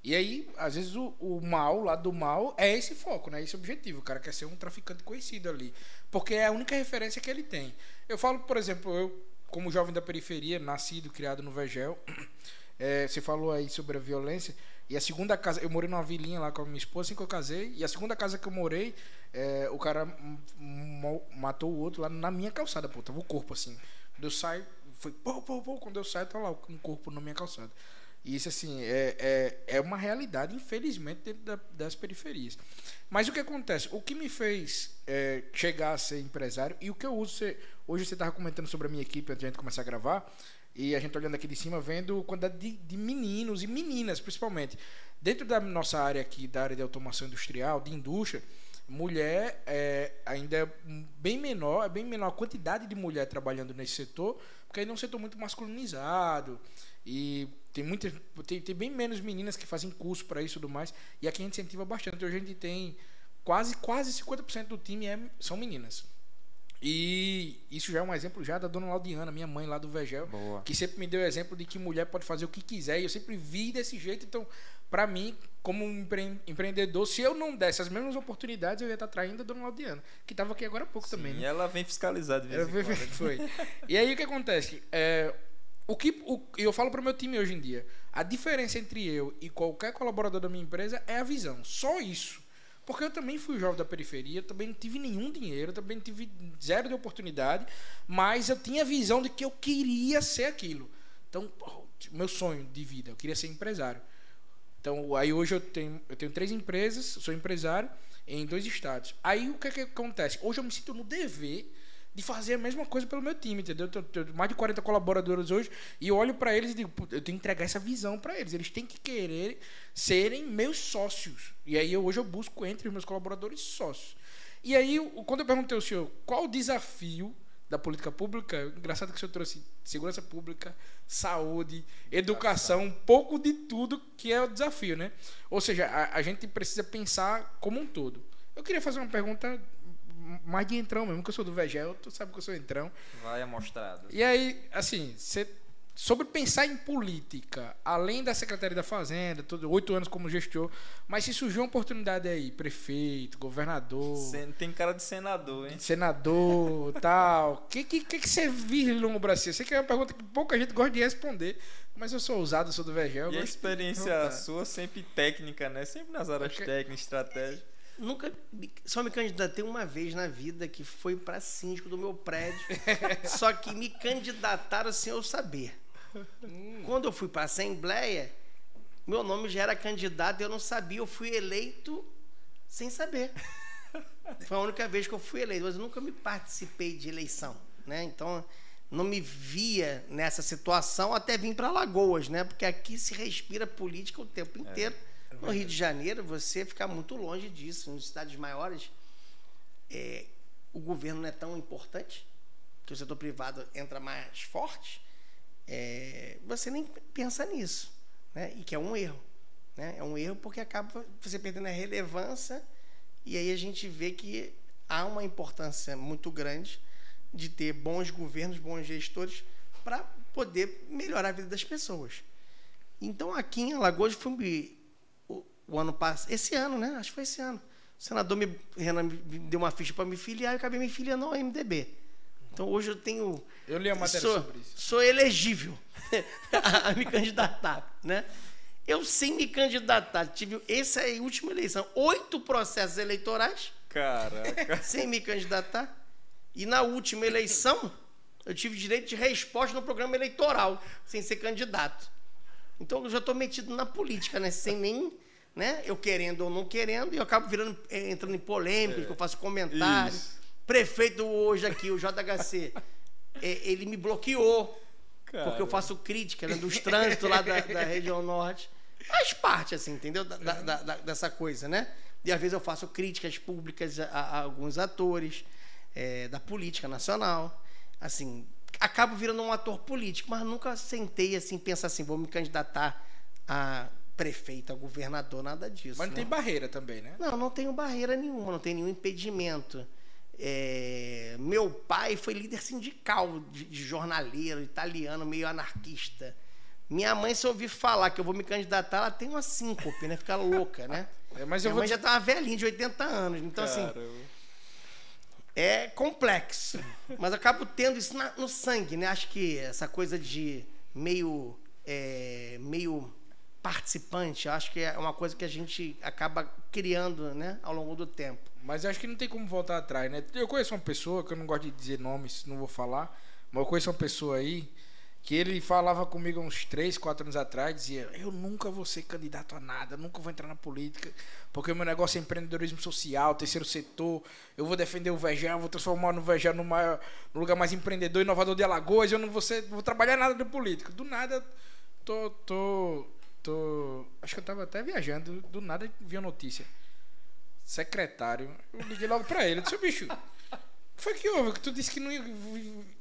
E aí, às vezes, o mal, lá do mal, é esse foco, né? Esse objetivo. O cara quer ser um traficante conhecido ali. Porque é a única referência que ele tem. Eu falo, por exemplo, eu, como jovem da periferia, nascido, criado no Vegel, você falou aí sobre a violência. E a segunda casa, eu morei numa vilinha lá com a minha esposa, assim que eu casei. E a segunda casa que eu morei, o cara matou o outro lá na minha calçada, pô. Tava o corpo assim. Quando eu saio, foi pô. Quando eu saio, tá lá um corpo na minha calçada. E isso, assim, é uma realidade, infelizmente, dentro das periferias. Mas o que acontece? O que me fez chegar a ser empresário, e o que eu uso... Hoje você estava comentando sobre a minha equipe antes de a gente começar a gravar, e a gente olhando aqui de cima, vendo a quantidade de meninos e meninas, principalmente. Dentro da nossa área aqui, da área de automação industrial, de indústria, mulher ainda é bem menor a quantidade de mulher trabalhando nesse setor, porque ainda é um setor muito masculinizado, e tem bem menos meninas que fazem curso para isso e tudo mais, e aqui a gente incentiva bastante. Hoje a gente tem quase 50% do time são meninas. E isso já é um exemplo já da dona Laudiana, minha mãe lá do Vegel, que sempre me deu o exemplo de que mulher pode fazer o que quiser, e eu sempre vi desse jeito. Então, para mim, como um empreendedor, se eu não desse as mesmas oportunidades, eu ia estar traindo a dona Laudiana, que estava aqui agora há pouco. Sim, também, né? E ela vem fiscalizar de vez em quando. Foi. E aí o que acontece? Eu falo para o meu time hoje em dia, a diferença entre eu e qualquer colaborador da minha empresa é a visão, só isso. Porque eu também fui jovem da periferia, também não tive nenhum dinheiro, também não tive zero de oportunidade, mas eu tinha a visão de que eu queria ser aquilo. Então, meu sonho de vida, eu queria ser empresário. Então, aí hoje eu tenho 3 empresas, sou empresário em 2 estados. Aí o que acontece? Hoje eu me sinto no dever de fazer a mesma coisa pelo meu time, entendeu? Eu tenho mais de 40 colaboradores hoje e eu olho para eles e digo, eu tenho que entregar essa visão para eles. Eles têm que querer serem meus sócios. E aí hoje eu busco entre os meus colaboradores sócios. E aí, quando eu perguntei ao senhor qual o desafio da política pública, engraçado que o senhor trouxe segurança pública, saúde, educação, um pouco de tudo que é o desafio, né? Ou seja, a gente precisa pensar como um todo. Eu queria fazer uma pergunta mais de entrão mesmo, que eu sou do Vegel, tu sabe que eu sou entrão. Vai amostrado. E aí, assim, sobre pensar em política, além da Secretaria da Fazenda, 8 anos como gestor, mas se surgiu uma oportunidade aí, prefeito, governador... Tem cara de senador, hein? Senador, tal. O que você vislumbra assim? Eu sei que é uma pergunta que pouca gente gosta de responder, mas eu sou ousado, sou do Vegel. E a experiência sua sempre técnica, né? Sempre nas áreas técnicas, estratégia. Só me candidatei uma vez na vida, que foi para síndico do meu prédio. Só que me candidataram sem eu saber. Quando eu fui para a Assembleia, meu nome já era candidato e eu não sabia. Eu fui eleito sem saber. Foi a única vez que eu fui eleito, mas eu nunca me participei de eleição, né? Então, não me via nessa situação até vir para Alagoas, né? Porque aqui se respira política o tempo inteiro. No Rio de Janeiro, você fica muito longe disso. Nas cidades maiores, o governo não é tão importante, que o setor privado entra mais forte. Você nem pensa nisso, né? E que é um erro, né? É um erro porque acaba você perdendo a relevância, e aí a gente vê que há uma importância muito grande de ter bons governos, bons gestores, para poder melhorar a vida das pessoas. Então, aqui em Alagoas, o ano passado, esse ano, né? Acho que foi esse ano. O senador Renan me deu uma ficha para me filiar e eu acabei me filiando ao MDB. Então hoje eu tenho. Eu li a matéria sobre isso. Sou elegível a me candidatar, né? Eu sem me candidatar, tive essa é a última eleição, 8 processos eleitorais. Caraca. Sem me candidatar. E na última eleição, eu tive direito de resposta no programa eleitoral, sem ser candidato. Então eu já estou metido na política, né? Sem nem. Né? Eu querendo ou não querendo, e eu acabo entrando em polêmicas, que eu faço comentários. Isso. Prefeito hoje aqui, o JHC, ele me bloqueou, porque eu faço crítica, né, dos trânsitos lá da região norte. Faz parte, assim, entendeu? Dessa coisa, né? E às vezes eu faço críticas públicas a alguns atores da política nacional. Assim, acabo virando um ator político, mas nunca sentei assim, pensar assim, vou me candidatar a prefeito, a governador, nada disso. Mas não tem barreira também, né? Não tenho barreira nenhuma, não tenho nenhum impedimento. Meu pai foi líder sindical de jornaleiro, italiano, meio anarquista. Minha mãe, se eu ouvir falar que eu vou me candidatar, ela tem uma síncope, né? Fica louca, né? Minha mãe já tá uma velhinha de 80 anos. Então, assim, é complexo. Mas eu acabo tendo isso no sangue, né? Acho que essa coisa de meio participante, acho que é uma coisa que a gente acaba criando, né, ao longo do tempo. Mas acho que não tem como voltar atrás, né? Eu conheço uma pessoa, que eu não gosto de dizer nomes, não vou falar, mas eu conheço uma pessoa aí, que ele falava comigo uns 3, 4 anos atrás, dizia, eu nunca vou ser candidato a nada, nunca vou entrar na política, porque o meu negócio é empreendedorismo social, terceiro setor, eu vou defender o Vegel, vou transformar o Vegel no lugar mais empreendedor, inovador de Alagoas, eu não vou trabalhar nada de política. Do nada, acho que eu tava até viajando, do nada vi a notícia. Secretário, eu liguei logo pra ele, disse, bicho, foi que houve? Que tu disse que não ia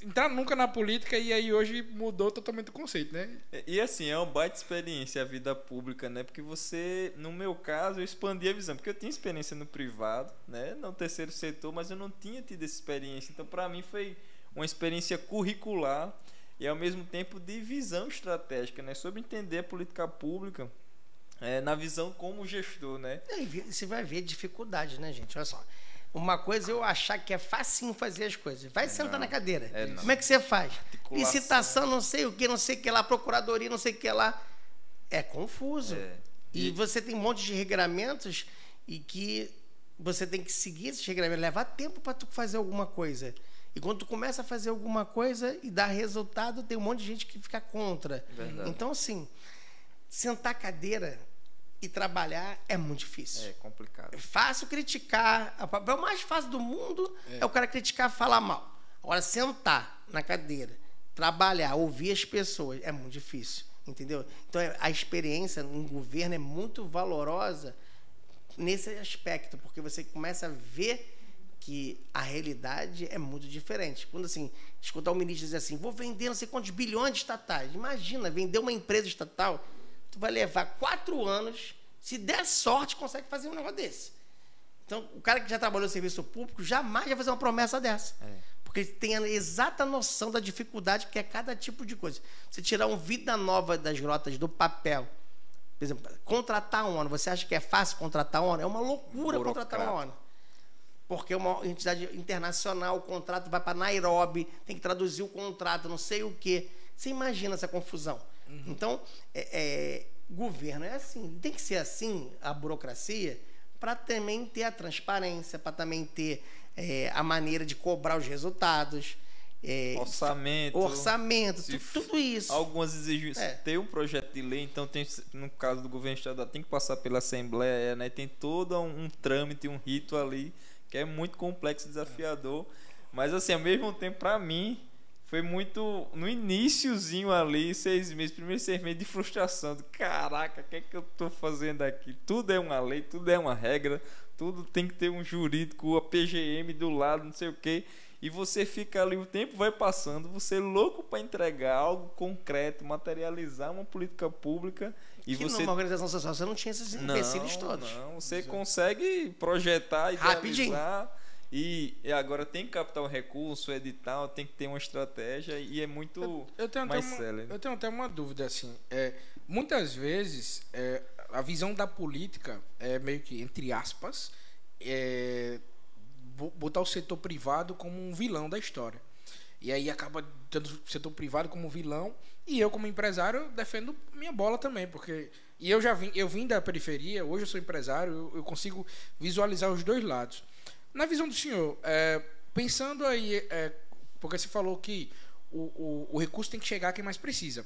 entrar nunca na política e aí hoje mudou totalmente o conceito, né? E assim, é uma baita experiência a vida pública, né? Porque você, no meu caso, eu expandi a visão, porque eu tinha experiência no privado, né? No terceiro setor, mas eu não tinha tido essa experiência. Então, pra mim, foi uma experiência curricular e ao mesmo tempo de visão estratégica, né? Sobre entender a política pública na visão como gestor, né? Você vai ver dificuldade, né, gente? Olha só. Uma coisa é eu achar que é facinho fazer as coisas. Vai sentar na cadeira. Como é que você faz? Licitação, não sei o que lá, procuradoria, não sei o que lá. É confuso. E você tem um monte de regramentos e que você tem que seguir esse regulamento, levar tempo para tu fazer alguma coisa. E quando tu começa a fazer alguma coisa e dá resultado, tem um monte de gente que fica contra. Verdade. Então, assim, sentar a cadeira e trabalhar é muito difícil. É complicado. É fácil criticar. O papel mais fácil do mundo é o cara criticar, falar mal. Agora, sentar na cadeira, trabalhar, ouvir as pessoas, é muito difícil. Entendeu? Então, a experiência no governo é muito valorosa nesse aspecto, porque você começa a ver que a realidade é muito diferente. Quando, assim, escutar o ministro dizer assim, vou vender não sei quantos bilhões de estatais. Imagina, vender uma empresa estatal, tu vai levar 4 anos, se der sorte, consegue fazer um negócio desse. Então, o cara que já trabalhou no serviço público jamais vai fazer uma promessa dessa. Porque ele tem a exata noção da dificuldade que é cada tipo de coisa. Você tirar um Vida Nova das Grotas do papel, por exemplo, contratar a ONU, você acha que é fácil contratar a ONU? É uma loucura contratar a ONU. Porque é uma entidade internacional, o contrato vai para Nairobi, tem que traduzir o contrato, não sei o quê. Você imagina essa confusão. Então, governo é assim. Tem que ser assim, a burocracia, para também ter a transparência, para também ter a maneira de cobrar os resultados. Orçamento, tudo isso. Algumas exigências. Tem um projeto de lei, então tem, no caso do governo estadual, tem que passar pela Assembleia, né? Tem todo um trâmite, um rito ali, que é muito complexo, desafiador. Mas, assim, ao mesmo tempo, para mim, foi muito... No iniciozinho ali, 6 meses, primeiros 6 meses de frustração. Caraca, o que é que eu estou fazendo aqui? Tudo é uma lei, tudo é uma regra, tudo tem que ter um jurídico, a PGM do lado, não sei o quê. E você fica ali, o tempo vai passando, você é louco para entregar algo concreto, materializar uma política pública. E que você... numa organização social você não tinha esses empecilhos todos. Não, você consegue projetar, idealizar, e agora tem que captar o recurso, edital, tem que ter uma estratégia, e é muito mais célere. Eu tenho até uma dúvida, assim, muitas vezes a visão da política é meio que, entre aspas, botar o setor privado como um vilão da história. E aí acaba tendo o setor privado como vilão, e eu, como empresário, defendo minha bola também, porque eu vim da periferia, hoje eu sou empresário, eu consigo visualizar os dois lados. Na visão do senhor, pensando aí, porque você falou que o recurso tem que chegar a quem mais precisa.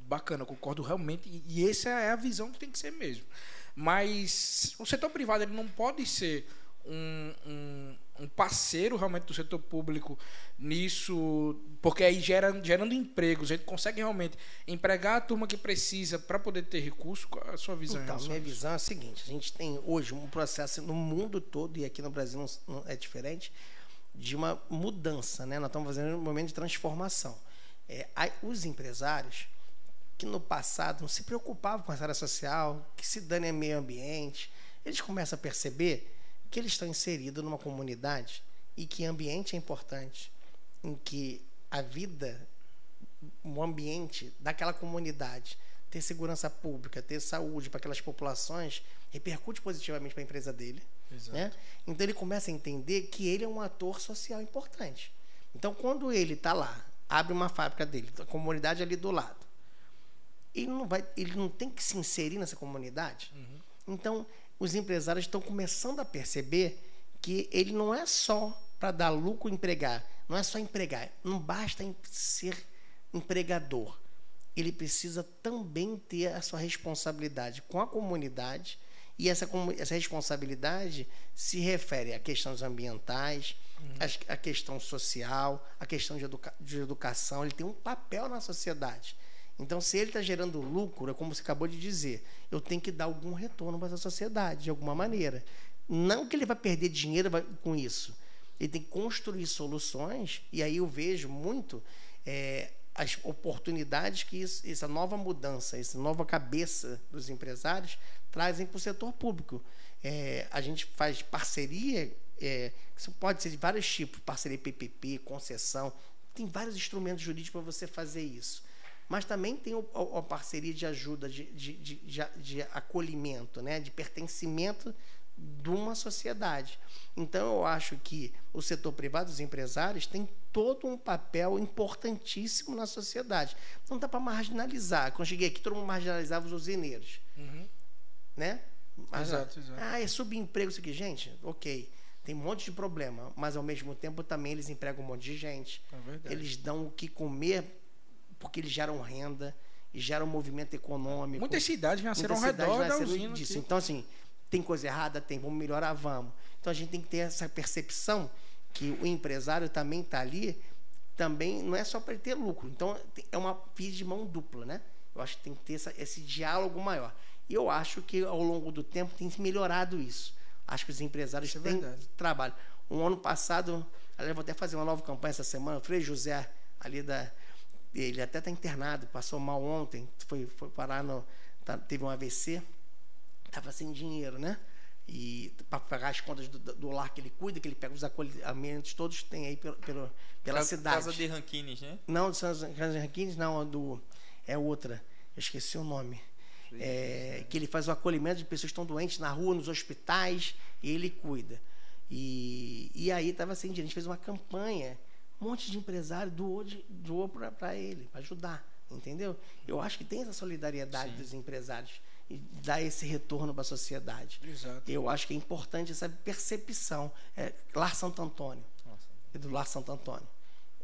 Bacana, eu concordo realmente, e essa é a visão que tem que ser mesmo. Mas o setor privado ele não pode ser um parceiro realmente do setor público nisso, porque aí gerando empregos, a gente consegue realmente empregar a turma que precisa para poder ter recurso. Qual a sua visão? Então, minha visão é a seguinte: a gente tem hoje um processo no mundo todo, e aqui no Brasil não é diferente, de uma mudança, né? Nós estamos fazendo um momento de transformação. Os empresários que no passado não se preocupavam com essa área social, que se dane a meio ambiente, eles começam a perceber que eles estão inseridos numa comunidade e que ambiente é importante, em que a vida, o ambiente daquela comunidade, ter segurança pública, ter saúde para aquelas populações, repercute positivamente para a empresa dele. Né? Então ele começa a entender que ele é um ator social importante. Então quando ele está lá, abre uma fábrica dele, a comunidade ali do lado, ele não tem que se inserir nessa comunidade. Então os empresários estão começando a perceber que ele não é só para dar lucro, empregar. Não é só empregar. Não basta ser empregador. Ele precisa também ter a sua responsabilidade com a comunidade. E essa responsabilidade se refere a questões ambientais, a questão social, a questão de educação. Ele tem um papel na sociedade. Então, se ele está gerando lucro, é como você acabou de dizer, eu tenho que dar algum retorno para essa sociedade, de alguma maneira. Não que ele vai perder dinheiro com isso. Ele tem que construir soluções, e aí eu vejo muito as oportunidades que essa nova mudança, essa nova cabeça dos empresários trazem para o setor público. A gente faz parceria, isso pode ser de vários tipos, parceria PPP, concessão, tem vários instrumentos jurídicos para você fazer isso. Mas também tem a parceria de ajuda, de acolhimento, né? De pertencimento de uma sociedade. Então, eu acho que o setor privado, os empresários, têm todo um papel importantíssimo na sociedade. Não dá para marginalizar. Quando eu cheguei aqui, todo mundo marginalizava os usineiros. Né? Exato. É subemprego isso aqui. Gente, ok. Tem um monte de problema, mas ao mesmo tempo também eles empregam um monte de gente. É verdade. Eles dão o que comer porque eles geram renda e geram movimento econômico. Muitas cidades nasceram ao redor da usina disso. Então, assim, tem coisa errada? Tem. Vamos melhorar? Vamos. Então, a gente tem que ter essa percepção que o empresário também está ali, também não é só para ele ter lucro. Então, é uma via de mão dupla, né? Eu acho que tem que ter esse diálogo maior. E eu acho que, ao longo do tempo, tem melhorado isso. Acho que os empresários têm trabalho. Um ano passado, aliás, vou até fazer uma nova campanha essa semana, o Frei José, ele até está internado, passou mal ontem, foi parar teve um AVC, estava sem dinheiro, né? E para pagar as contas do lar que ele cuida, que ele pega os acolhimentos todos, tem aí pela cidade. Casa de Rankines, né? Não, Casa de Rankines, não, é outra, eu esqueci o nome. Que ele faz o acolhimento de pessoas que estão doentes na rua, nos hospitais, e ele cuida. E aí estava assim, a gente fez uma campanha, um monte de empresário doou para ele, para ajudar, entendeu? Eu acho que tem essa solidariedade dos empresários e dar esse retorno para a sociedade. Exato. Eu acho que é importante essa percepção. Lar Santo Antônio, do Lar Santo Antônio,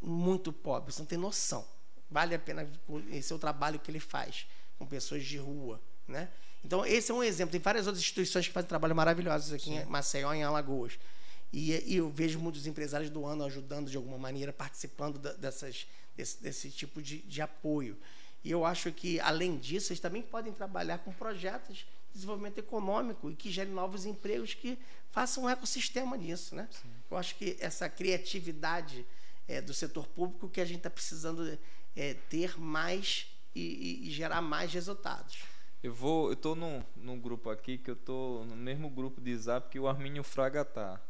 muito pobre, você não tem noção. Vale a pena esse é o trabalho que ele faz com pessoas de rua, né? Então, esse é um exemplo. Tem várias outras instituições que fazem trabalho maravilhosos aqui em Maceió, em Alagoas. E eu vejo muitos empresários doando, ajudando de alguma maneira, participando desse tipo de apoio. E eu acho que, além disso, eles também podem trabalhar com projetos de desenvolvimento econômico e que gerem novos empregos que façam um ecossistema disso, né? Sim. Eu acho que essa criatividade do setor público que a gente está precisando ter mais e gerar mais resultados. Eu estou num grupo aqui, que eu estou no mesmo grupo de Zap que o Armínio Fraga tá.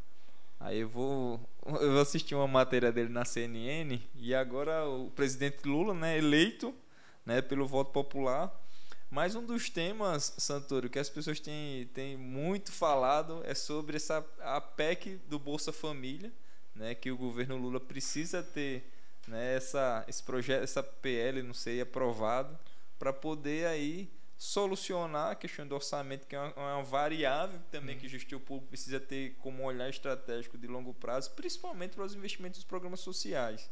Aí eu assisti uma matéria dele na CNN, e agora o presidente Lula, né, eleito, né, pelo voto popular. Mas um dos temas, Santoro, que as pessoas têm muito falado é sobre a PEC do Bolsa Família, né, que o governo Lula precisa ter, né, esse projeto, essa PL, não sei, aprovado, para poder aí solucionar a questão do orçamento, que é uma variável também que o gestor público precisa ter como olhar estratégico de longo prazo, principalmente para os investimentos dos programas sociais.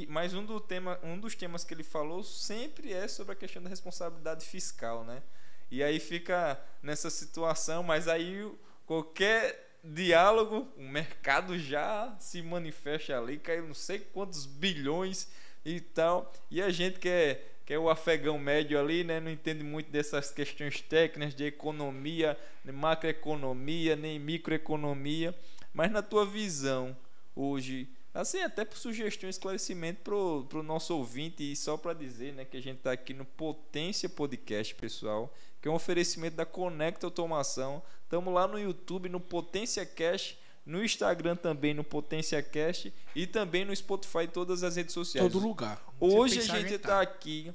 Mas um dos temas que ele falou sempre é sobre a questão da responsabilidade fiscal, né? E aí fica nessa situação, mas aí qualquer diálogo, o mercado já se manifesta ali, caiu não sei quantos bilhões e tal, e a gente que é o afegão médio ali, né, não entende muito dessas questões técnicas de economia, nem macroeconomia, nem microeconomia. Mas na tua visão hoje, assim, até por sugestão e esclarecimento pro nosso ouvinte, e só para dizer, né, que a gente está aqui no Potência Podcast, pessoal, que é um oferecimento da Conecta Automação. Estamos lá no YouTube, no Potência Cast, no Instagram também, no Potência Cast, e também no Spotify e todas as redes sociais. Todo lugar. Hoje a gente está aqui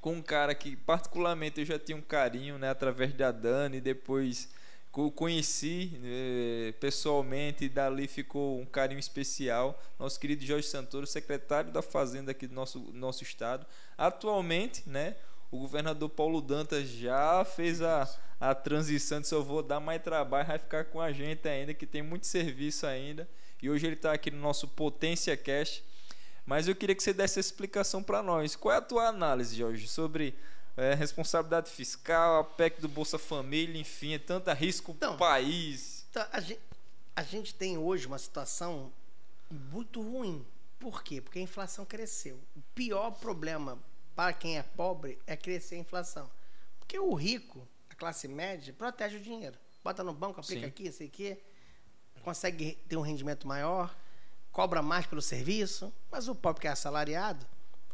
com um cara que particularmente eu já tinha um carinho, né, através da Dani, depois conheci pessoalmente, e dali ficou um carinho especial, nosso querido Jorge Santoro, secretário da Fazenda aqui do nosso estado. Atualmente, né, o governador Paulo Dantas já fez a transição, disse: eu vou dar mais trabalho, vai ficar com a gente ainda, que tem muito serviço ainda. E hoje ele está aqui no nosso Potência Cast. Mas eu queria que você desse essa explicação para nós. Qual é a tua análise, Jorge, sobre responsabilidade fiscal, a PEC do Bolsa Família, enfim, é tanto risco para o país? Então, a gente tem hoje uma situação muito ruim. Por quê? Porque a inflação cresceu. O pior problema para quem é pobre é crescer a inflação. Porque o rico, a classe média, protege o dinheiro. Bota no banco, aplica aqui, sei o quê, consegue ter um rendimento maior, cobra mais pelo serviço, mas o pobre que é assalariado,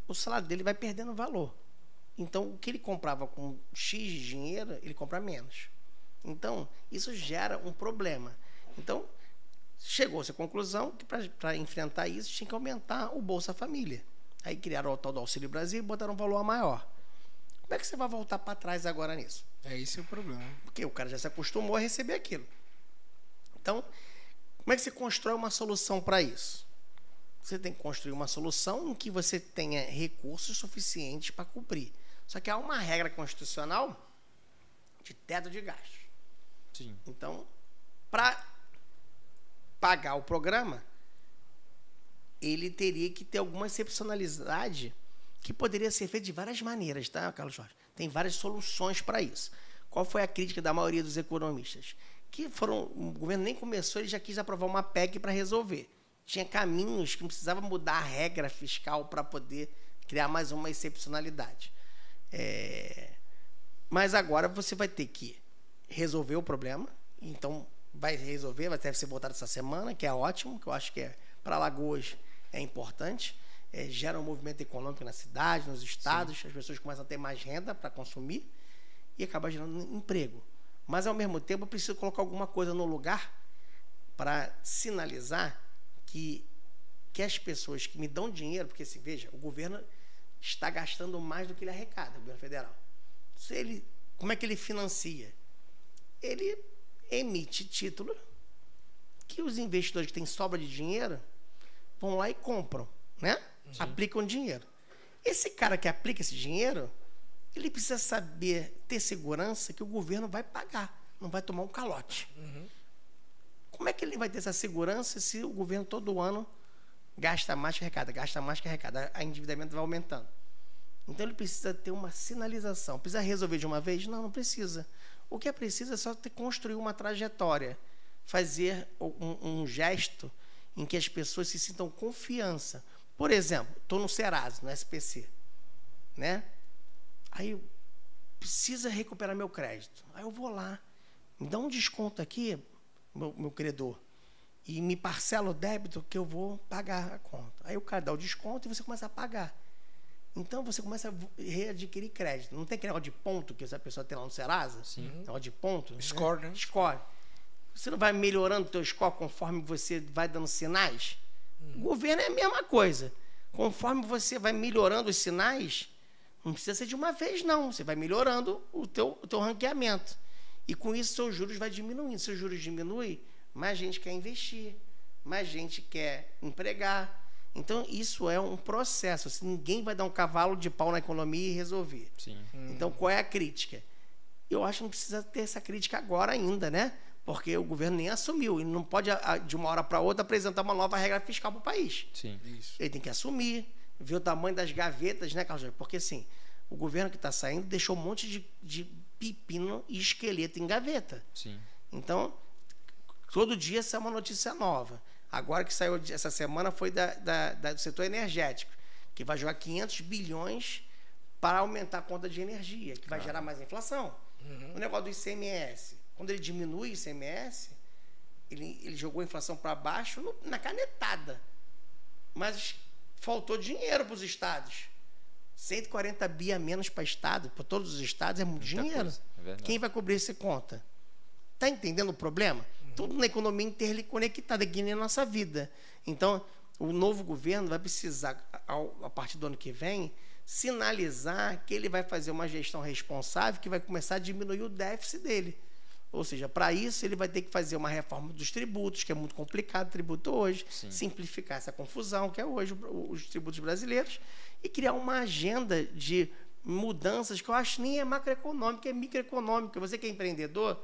o salário dele vai perdendo valor. Então, o que ele comprava com X de dinheiro, ele compra menos. Então, isso gera um problema. Então, chegou-se à conclusão que para enfrentar isso, tinha que aumentar o Bolsa Família. Aí criaram o tal do Auxílio Brasil e botaram um valor maior. Como é que você vai voltar para trás agora nisso? Esse é o problema. Porque o cara já se acostumou a receber aquilo. Então, como é que você constrói uma solução para isso? Você tem que construir uma solução em que você tenha recursos suficientes para cumprir. Só que há uma regra constitucional de teto de gastos. Sim. Então, para pagar o programa, ele teria que ter alguma excepcionalidade que poderia ser feita de várias maneiras, tá, Carlos Jorge? Tem várias soluções para isso. Qual foi a crítica da maioria dos economistas? O governo nem começou, ele já quis aprovar uma PEC para resolver. Tinha caminhos que não precisava mudar a regra fiscal para poder criar mais uma excepcionalidade. Mas agora você vai ter que resolver o problema. Então, vai resolver, vai ter que ser votado essa semana, que é ótimo, que eu acho que para Alagoas é importante. Gera um movimento econômico na cidade, nos estados, as pessoas começam a ter mais renda para consumir e acaba gerando emprego. Mas, ao mesmo tempo, eu preciso colocar alguma coisa no lugar para sinalizar que as pessoas que me dão dinheiro, porque, assim, veja, o governo está gastando mais do que ele arrecada, o governo federal. Como é que ele financia? Ele emite título que os investidores que têm sobra de dinheiro vão lá e compram, né? Aplicam dinheiro. Esse cara que aplica esse dinheiro, ele precisa saber, ter segurança que o governo vai pagar, não vai tomar um calote. Como é que ele vai ter essa segurança se o governo todo ano gasta mais que arrecada, a endividamento vai aumentando? Então ele precisa ter uma sinalização. Precisa resolver de uma vez? Não precisa. O que é preciso é só construir uma trajetória, fazer um gesto em que as pessoas se sintam confiança. Por exemplo, estou no Serasa, no SPC, né? Aí precisa recuperar meu crédito. Aí eu vou lá, me dá um desconto aqui, meu credor, e me parcela o débito que eu vou pagar a conta. Aí o cara dá o desconto e você começa a pagar. Então você começa a readquirir crédito. Não tem aquele negócio de ponto que essa pessoa tem lá no Serasa? Sim. Negócio de ponto? Score, né? Score. Você não vai melhorando o teu score conforme você vai dando sinais? O governo é a mesma coisa. Conforme você vai melhorando os sinais, não precisa ser de uma vez, não. Você vai melhorando o teu ranqueamento. E com isso, seus juros vai diminuindo. Se os juros diminuem, mais gente quer investir, mais gente quer empregar. Então, isso é um processo. Assim, ninguém vai dar um cavalo de pau na economia e resolver. Sim. Então, qual é a crítica? Eu acho que não precisa ter essa crítica agora ainda, né? Porque o governo nem assumiu. Ele não pode, de uma hora para outra, apresentar uma nova regra fiscal para o país. Sim. Isso. Ele tem que assumir, ver o tamanho das gavetas, né, Carlos? Porque, assim, o governo que está saindo deixou um monte de pepino e esqueleto em gaveta. Sim. Então, todo dia sai uma notícia nova. Agora que saiu essa semana foi do setor energético, que vai jogar 500 bilhões para aumentar a conta de energia, que vai gerar mais inflação. O negócio do ICMS, quando ele diminui o ICMS, ele jogou a inflação para baixo na canetada. Mas faltou dinheiro para os estados. 140 bi a menos para estado, para todos os estados, é muito dinheiro. Quem vai cobrir essa conta? Está entendendo o problema? Tudo na economia interconectada, aqui na nossa vida. Então, o novo governo vai precisar, a partir do ano que vem, sinalizar que ele vai fazer uma gestão responsável que vai começar a diminuir o déficit dele. Ou seja, para isso, ele vai ter que fazer uma reforma dos tributos, que é muito complicado o tributo hoje, simplificar essa confusão que é hoje os tributos brasileiros, e criar uma agenda de mudanças que eu acho nem é macroeconômica, é microeconômica. Você que é empreendedor,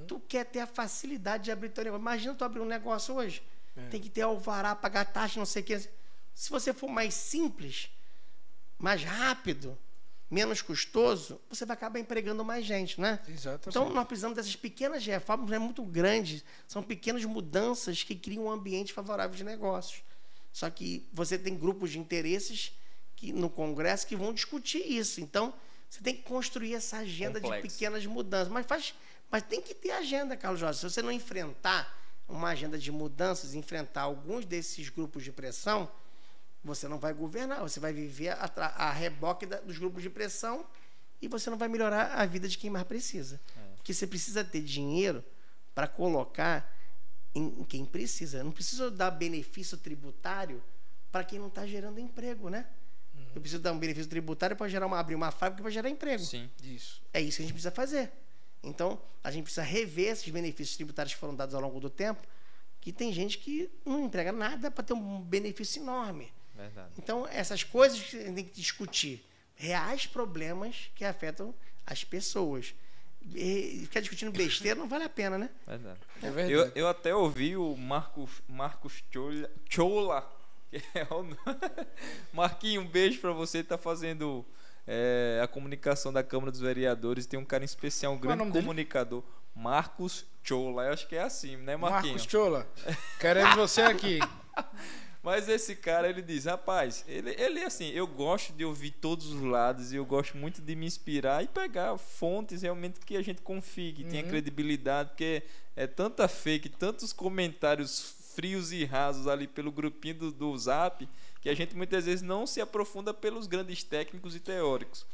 tu quer ter a facilidade de abrir teu negócio. Imagina tu abrir um negócio hoje. Tem que ter alvará, pagar taxa, não sei o quê. Se você for mais simples, mais rápido, menos custoso, você vai acabar empregando mais gente, né? Exatamente. Então, nós precisamos dessas pequenas reformas, não é muito grandes, são pequenas mudanças que criam um ambiente favorável de negócios. Só que você tem grupos de interesses no Congresso que vão discutir isso. Então, você tem que construir essa agenda de pequenas mudanças. Mas tem que ter agenda, Carlos Jorge. Se você não enfrentar uma agenda de mudanças, enfrentar alguns desses grupos de pressão, você não vai governar, você vai viver a reboque dos grupos de pressão e você não vai melhorar a vida de quem mais precisa. Porque você precisa ter dinheiro para colocar em quem precisa. Não precisa dar benefício tributário para quem não está gerando emprego, né? Eu preciso dar um benefício tributário para abrir uma fábrica para gerar emprego. Sim. Isso. É isso que a gente precisa fazer. Então, a gente precisa rever esses benefícios tributários que foram dados ao longo do tempo, que tem gente que não entrega nada para ter um benefício enorme. Verdade. Então, essas coisas que a gente tem que discutir, reais problemas que afetam as pessoas. ficar discutindo besteira não vale a pena, né? Verdade. É verdade. Eu até ouvi o Marcos Chola, que é o... Marquinhos, um beijo pra você, tá fazendo a comunicação da Câmara dos Vereadores, tem um cara em especial, um grande comunicador, Marcos Chola, eu acho que é assim, né, Marquinhos? Marcos Chola, queremos você aqui. Mas esse cara, ele diz, rapaz, ele assim, eu gosto de ouvir todos os lados e eu gosto muito de me inspirar e pegar fontes realmente que a gente confie, que tenha credibilidade, porque é tanta fake, tantos comentários frios e rasos ali pelo grupinho do Zap, que a gente muitas vezes não se aprofunda pelos grandes técnicos e teóricos.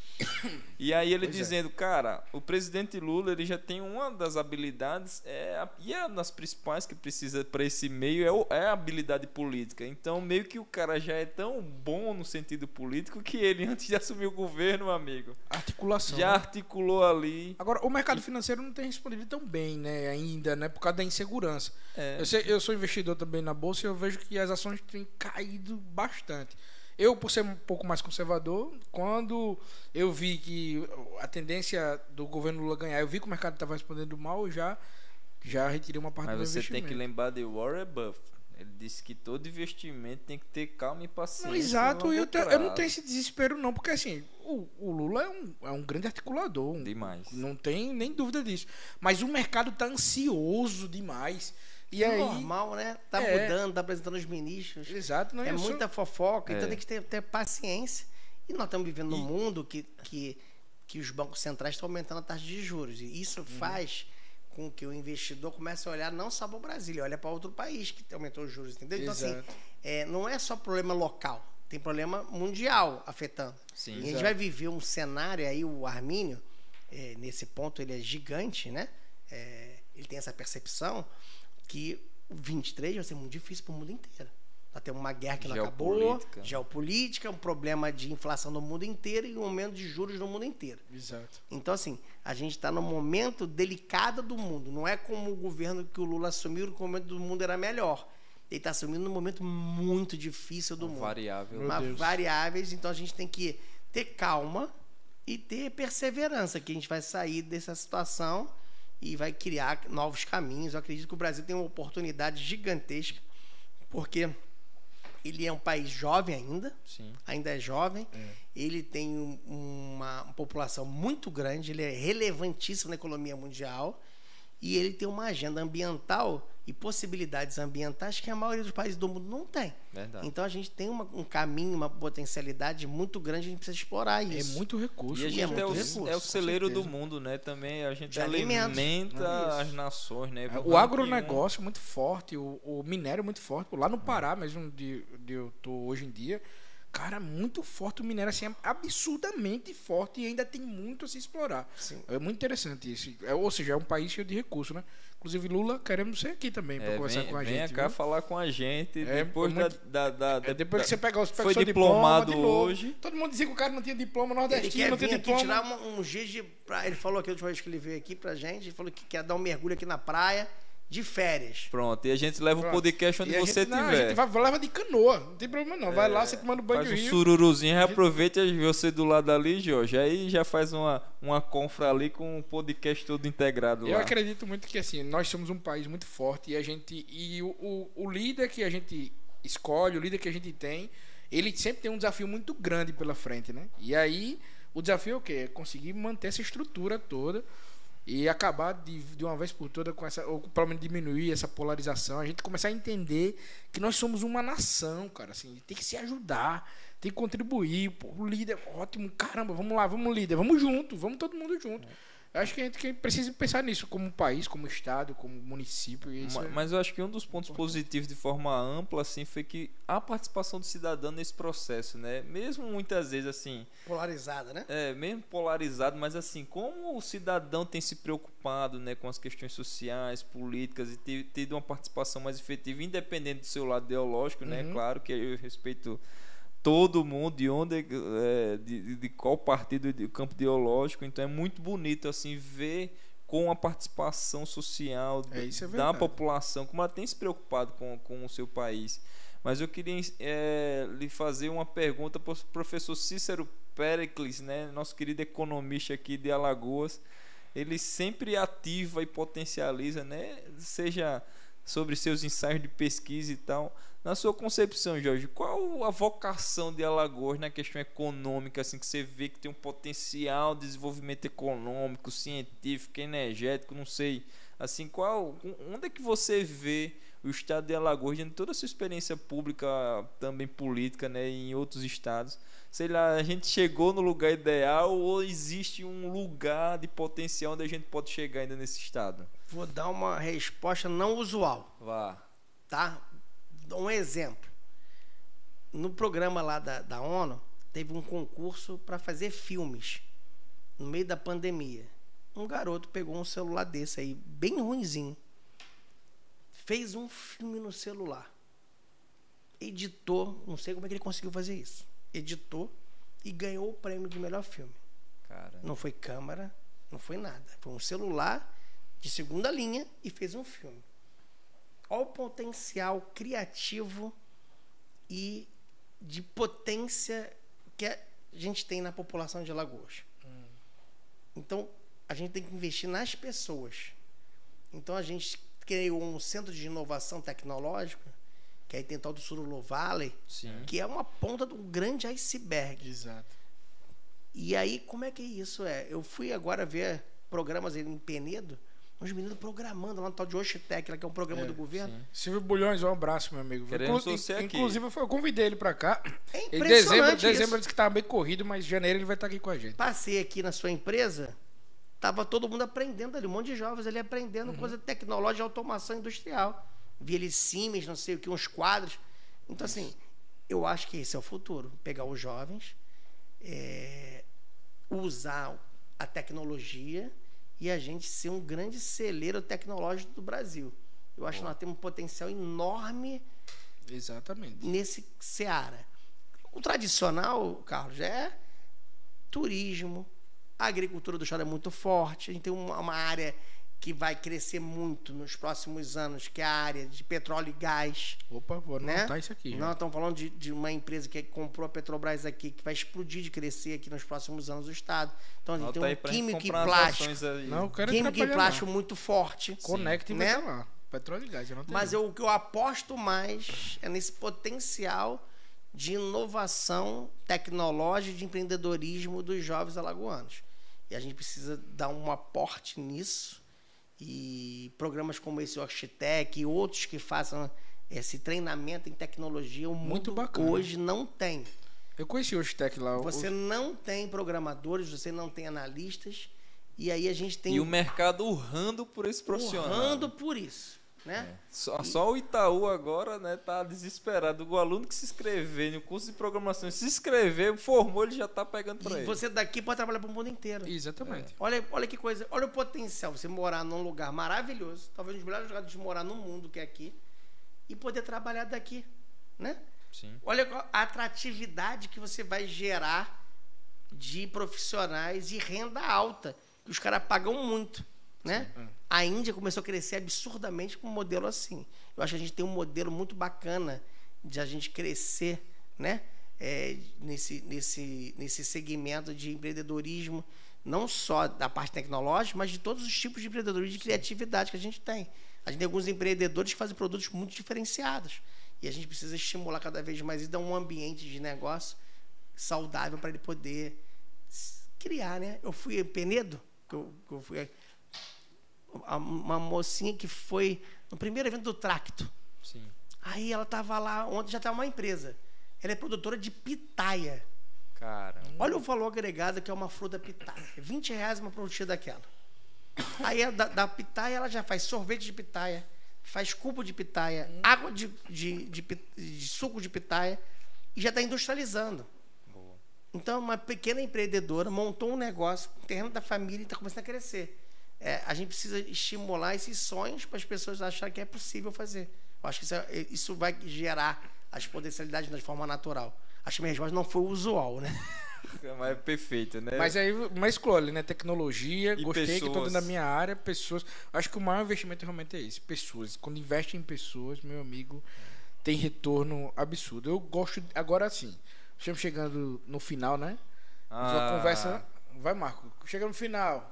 E aí ele dizendo, cara, o presidente Lula, ele já tem uma das habilidades, e é uma das principais que precisa para esse meio, é a habilidade política. Então, meio que o cara já é tão bom no sentido político que ele, antes de assumir o governo, amigo, articulação, já articulou ali. Agora, o mercado financeiro não tem respondido tão bem, né, ainda, né, por causa da insegurança. Eu sou investidor também na bolsa e eu vejo que as ações têm caído bastante. Eu, por ser um pouco mais conservador, quando eu vi que a tendência do governo Lula ganhar, eu vi que o mercado estava respondendo mal, já retirei uma parte do investimento. Mas você tem que lembrar de Warren Buffett. Ele disse que todo investimento tem que ter calma e paciência. Não, exato, eu não tenho esse desespero não, porque assim, o Lula é um grande articulador. Demais. Não tem nem dúvida disso. Mas o mercado está ansioso demais. E aí, normal, né? Tá mudando, tá apresentando os ministros. Exato. Não, muita fofoca, então tem que ter paciência. E nós estamos vivendo num mundo que os bancos centrais estão aumentando a taxa de juros. E isso faz com que o investidor comece a olhar não só para o Brasil, olha para outro país que aumentou os juros, entendeu? Então, assim, não é só problema local, tem problema mundial afetando. Sim, e a gente vai viver um cenário aí, o Armínio, nesse ponto ele é gigante, né? Ele tem essa percepção que o 23 vai ser muito difícil para o mundo inteiro. Vai ter uma guerra que não acabou, geopolítica, um problema de inflação no mundo inteiro e um aumento de juros no mundo inteiro. Exato. Então, assim, a gente está num momento delicado do mundo. Não é como o governo que o Lula assumiu, que o momento do mundo era melhor. Ele está assumindo num momento muito difícil do mundo. Variáveis, então a gente tem que ter calma e ter perseverança, que a gente vai sair dessa situação e vai criar novos caminhos. Eu acredito que o Brasil tem uma oportunidade gigantesca, porque ele é um país jovem ainda é jovem, ele tem uma população muito grande, ele é relevantíssimo na economia mundial e ele tem uma agenda ambiental e possibilidades ambientais que a maioria dos países do mundo não tem. Verdade. Então a gente tem um caminho, uma potencialidade muito grande, a gente precisa explorar isso. É muito recurso. E a gente é o celeiro do mundo, né? Também a gente alimenta as nações, né? O agronegócio muito forte, o minério muito forte. Lá no Pará, mesmo onde eu tô hoje em dia, cara, muito forte o minério, assim, é absurdamente forte e ainda tem muito a se explorar. Sim. É muito interessante isso. Ou seja, é um país cheio de recursos, né? Inclusive, Lula, queremos você aqui também para conversar com a gente. Venha cá falar com a gente. Depois depois que você pegar os foi diplomado diploma, hoje. Todo mundo dizia que o cara não tinha diploma, nordestino não tinha diploma. Ele quer vir aqui tirar um dia ele falou aqui a última vez que ele veio aqui pra gente, ele falou que quer dar um mergulho aqui na praia de férias. Pronto, e a gente leva o podcast onde você estiver. A gente leva de canoa, não tem problema não. Vai lá, você tomando banho faz de rio. Faz um sururuzinho, aproveita você do lado ali, Jorge. Aí já faz uma confra ali com o podcast todo integrado lá. Eu acredito muito que assim, nós somos um país muito forte e o líder que a gente escolhe, o líder que a gente tem, ele sempre tem um desafio muito grande pela frente, né? E aí, o desafio é o quê? É conseguir manter essa estrutura toda e acabar de uma vez por todas com essa, ou pelo menos diminuir essa polarização, a gente começar a entender que nós somos uma nação, cara, assim, tem que se ajudar, tem que contribuir, pô, o líder, ótimo, caramba, vamos lá, vamos líder, vamos junto, vamos todo mundo junto. Eu acho que a gente precisa pensar nisso como país, como estado, como município. Mas eu acho que um dos pontos positivos de forma ampla assim, foi que a participação do cidadão nesse processo, né? Mesmo muitas vezes assim... Polarizada, né? Mesmo polarizado, mas assim, como o cidadão tem se preocupado, né, com as questões sociais, políticas e tido uma participação mais efetiva, independente do seu lado ideológico, né? Claro que eu respeito todo mundo, de qual partido de campo ideológico, então é muito bonito assim ver com a participação social da população, como ela tem se preocupado com o seu país. Mas eu queria lhe fazer uma pergunta para o professor Cícero Péricles, né, nosso querido economista aqui de Alagoas. ele sempre ativa e potencializa, né? Seja sobre seus ensaios de pesquisa e tal. Na sua concepção, Jorge, qual a vocação de Alagoas na questão econômica, assim, que você vê que tem um potencial de desenvolvimento econômico, científico, energético, não sei, assim, onde é que você vê o estado de Alagoas, dentro de toda a sua experiência pública, também política, né, em outros estados? Sei lá, a gente chegou no lugar ideal ou existe um lugar de potencial onde a gente pode chegar ainda nesse estado? Vou dar uma resposta não usual. Vá. Tá? Um exemplo. No programa lá da ONU, teve um concurso para fazer filmes no meio da pandemia. Um garoto pegou um celular desse aí, bem ruinzinho, fez um filme no celular, editou, não sei como é que ele conseguiu fazer isso, editou e ganhou o prêmio de melhor filme. Caramba. Não foi câmera, não foi nada, foi um celular de segunda linha e fez um filme. Olha o potencial criativo e de potência que a gente tem na população de Alagoas. Então, a gente tem que investir nas pessoas. Então, a gente criou um centro de inovação tecnológica, que aí tem tal do Surulho Valley, que é uma ponta de um grande iceberg. Exato. E aí, como é que isso é? Eu fui agora ver programas em Penedo, uns meninos programando lá no tal de Oxitec, que é um programa do governo. Sim. Silvio Bulhões, um abraço, meu amigo. Inclusive, eu convidei ele para cá. É em impressionante dezembro ele disse que estava bem corrido, mas em janeiro ele vai estar aqui com a gente. Passei aqui na sua empresa, tava todo mundo aprendendo ali, um monte de jovens ali aprendendo coisa tecnológica de automação industrial. Vi ali Siemens, não sei o que, uns quadros. Então, assim, eu acho que esse é o futuro. Pegar os jovens, usar a tecnologia e a gente ser um grande celeiro tecnológico do Brasil. Eu acho que nós temos um potencial enorme. Exatamente. Nesse seara. O tradicional, Carlos, é turismo, a agricultura do estado é muito forte, a gente tem uma área que vai crescer muito nos próximos anos, que é a área de petróleo e gás. Opa, vou anotar isso aqui. Nós estamos falando de uma empresa que comprou a Petrobras aqui, que vai explodir de crescer aqui nos próximos anos do estado. Então, a gente tem um químico e plástico. Químico e plástico muito forte. Conecta e vai lá. Petróleo e gás. Mas o que eu aposto mais é nesse potencial de inovação tecnológica, de empreendedorismo dos jovens alagoanos. E a gente precisa dar um aporte nisso. E programas como esse Oxitec e outros que façam esse treinamento em tecnologia, o muito mundo bacana. Hoje não tem. Eu conheci o Oxitec lá. Você não tem programadores, você não tem analistas, e aí a gente tem... E o mercado urrando por esse profissional. Urrando por isso. Né? Só o Itaú agora, né, tá desesperado. O aluno que se inscrever no curso de programação, se inscrever, formou, ele já tá pegando para ele. Você daqui pode trabalhar para o mundo inteiro. Exatamente. Olha que coisa, olha o potencial, você morar num lugar maravilhoso, talvez um dos melhores lugares de morar no mundo, que é aqui, e poder trabalhar daqui, né? Sim. Olha a atratividade que você vai gerar de profissionais e renda alta, que os caras pagam muito, né? A Índia começou a crescer absurdamente com um modelo assim. Eu acho que a gente tem um modelo muito bacana de a gente crescer, né? Nesse segmento de empreendedorismo, não só da parte tecnológica, mas de todos os tipos de empreendedorismo de criatividade que a gente tem. A gente tem alguns empreendedores que fazem produtos muito diferenciados. E a gente precisa estimular cada vez mais e dar um ambiente de negócio saudável para ele poder criar, né? Eu fui em Penedo, eu fui... uma mocinha que foi no primeiro evento do Tracto. Sim. Aí ela estava lá, ontem já estava uma empresa. Ela é produtora de pitaia. Cara. Olha o valor agregado que é uma fruta pitaia. R$20 uma produtinha daquela. Aí da pitaia ela já faz sorvete de pitaia, faz cubo de pitaia, água de suco de pitaia e já está industrializando. Boa. Então, uma pequena empreendedora montou um negócio, um terreno da família e está começando a crescer. A gente precisa estimular esses sonhos para as pessoas acharem que é possível fazer. Eu acho que isso vai gerar as potencialidades de forma natural. Acho que minha resposta não foi usual, né? Mas é perfeito, né? Mas aí, mesclou ali, né? Tecnologia, e gostei pessoas. Que estou dentro da minha área, pessoas. Acho que o maior investimento realmente é esse, pessoas. Quando investe em pessoas, meu amigo, tem retorno absurdo. Eu gosto, agora sim, estamos chegando no final, né? A conversa... Vai, Marco, chega no final.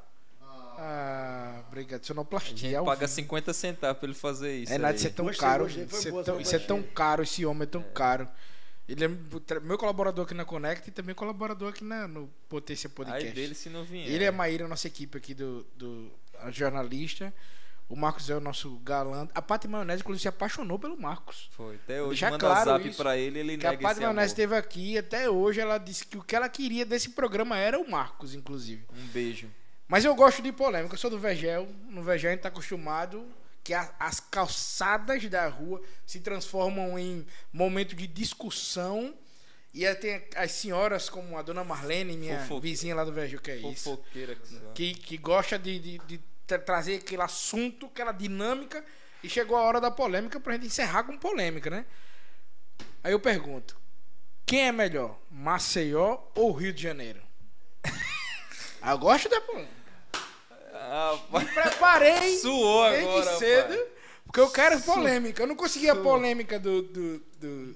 Obrigado. Sonoplastia. A gente paga 50 centavos pra ele fazer isso. Renato, isso é tão caro. Isso é tão caro, esse homem é tão caro. Ele é meu colaborador aqui na Connect e também colaborador aqui no Potência Podcast. Aí dele se não vier. Ele é a Maíra, nossa equipe aqui a jornalista. O Marcos é o nosso galã. A Pati Maionese, inclusive, se apaixonou pelo Marcos. Foi. Até hoje, já manda claro zap isso, pra ele nega esse amor. A Pati Maionese esteve aqui, até hoje ela disse que o que ela queria desse programa era o Marcos, inclusive. Um beijo. Mas eu gosto de polêmica, eu sou do Vegel. No Vegel a gente tá acostumado que as calçadas da rua se transformam em momento de discussão. E aí tem as senhoras como a dona Marlene, minha vizinha lá do Vegel, que é isso. Fofoqueira que gosta de trazer aquele assunto, aquela dinâmica. E chegou a hora da polêmica pra gente encerrar com polêmica, né? Aí eu pergunto, quem é melhor, Maceió ou Rio de Janeiro? Eu gosto da polêmica. Me preparei Suou desde agora, cedo, pai. porque eu quero polêmica. Eu não consegui a polêmica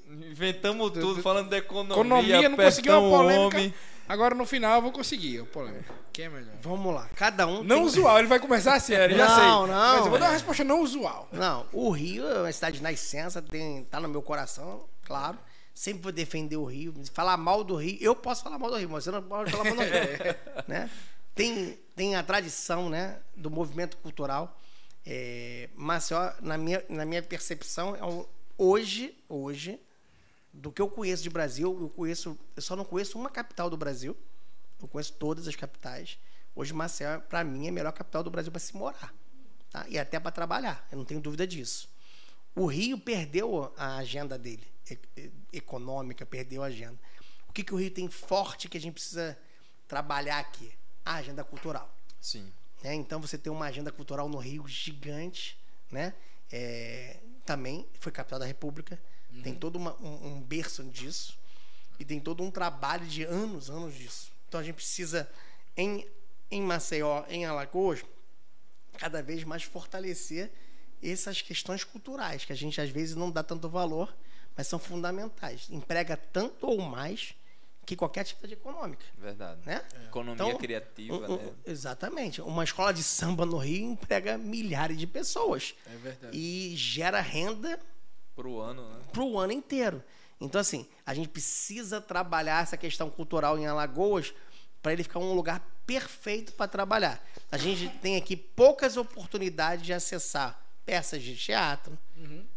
Inventamos tudo, falando da economia. Economia, não consegui uma polêmica. Agora no final eu vou conseguir a polêmica. Quem é melhor? Vamos lá, cada um. Não usual, ele vai começar a sério, já sei. Não. Mas eu vou dar uma resposta não usual. Não, o Rio é uma cidade de nascença, tá no meu coração, claro. Sempre vou defender o Rio. Falar mal do Rio, eu posso falar mal do Rio, mas você não pode falar mal do Rio. Né? Tem a tradição, né, do movimento cultural. Maceió, na minha percepção, hoje, do que eu conheço de Brasil, eu só não conheço uma capital do Brasil. Eu conheço todas as capitais. Hoje, Maceió, para mim, é a melhor capital do Brasil para se morar. Tá? E até para trabalhar, eu não tenho dúvida disso. O Rio perdeu a agenda dele, econômica, perdeu a agenda. O que o Rio tem forte que a gente precisa trabalhar aqui? A agenda cultural. Sim. Então, você tem uma agenda cultural no Rio gigante, né? Também foi capital da República. Tem todo um berço disso. E tem todo um trabalho de anos disso. Então, a gente precisa, em Maceió, em Alagoas, cada vez mais fortalecer essas questões culturais, que a gente, às vezes, não dá tanto valor, mas são fundamentais. Emprega tanto ou mais que qualquer atividade econômica. Verdade. Né? Economia criativa, né? Exatamente. Uma escola de samba no Rio emprega milhares de pessoas. É verdade. E gera renda pro ano, né? Pro ano inteiro. Então, assim, a gente precisa trabalhar essa questão cultural em Alagoas para ele ficar um lugar perfeito para trabalhar. A gente tem aqui poucas oportunidades de acessar peças de teatro,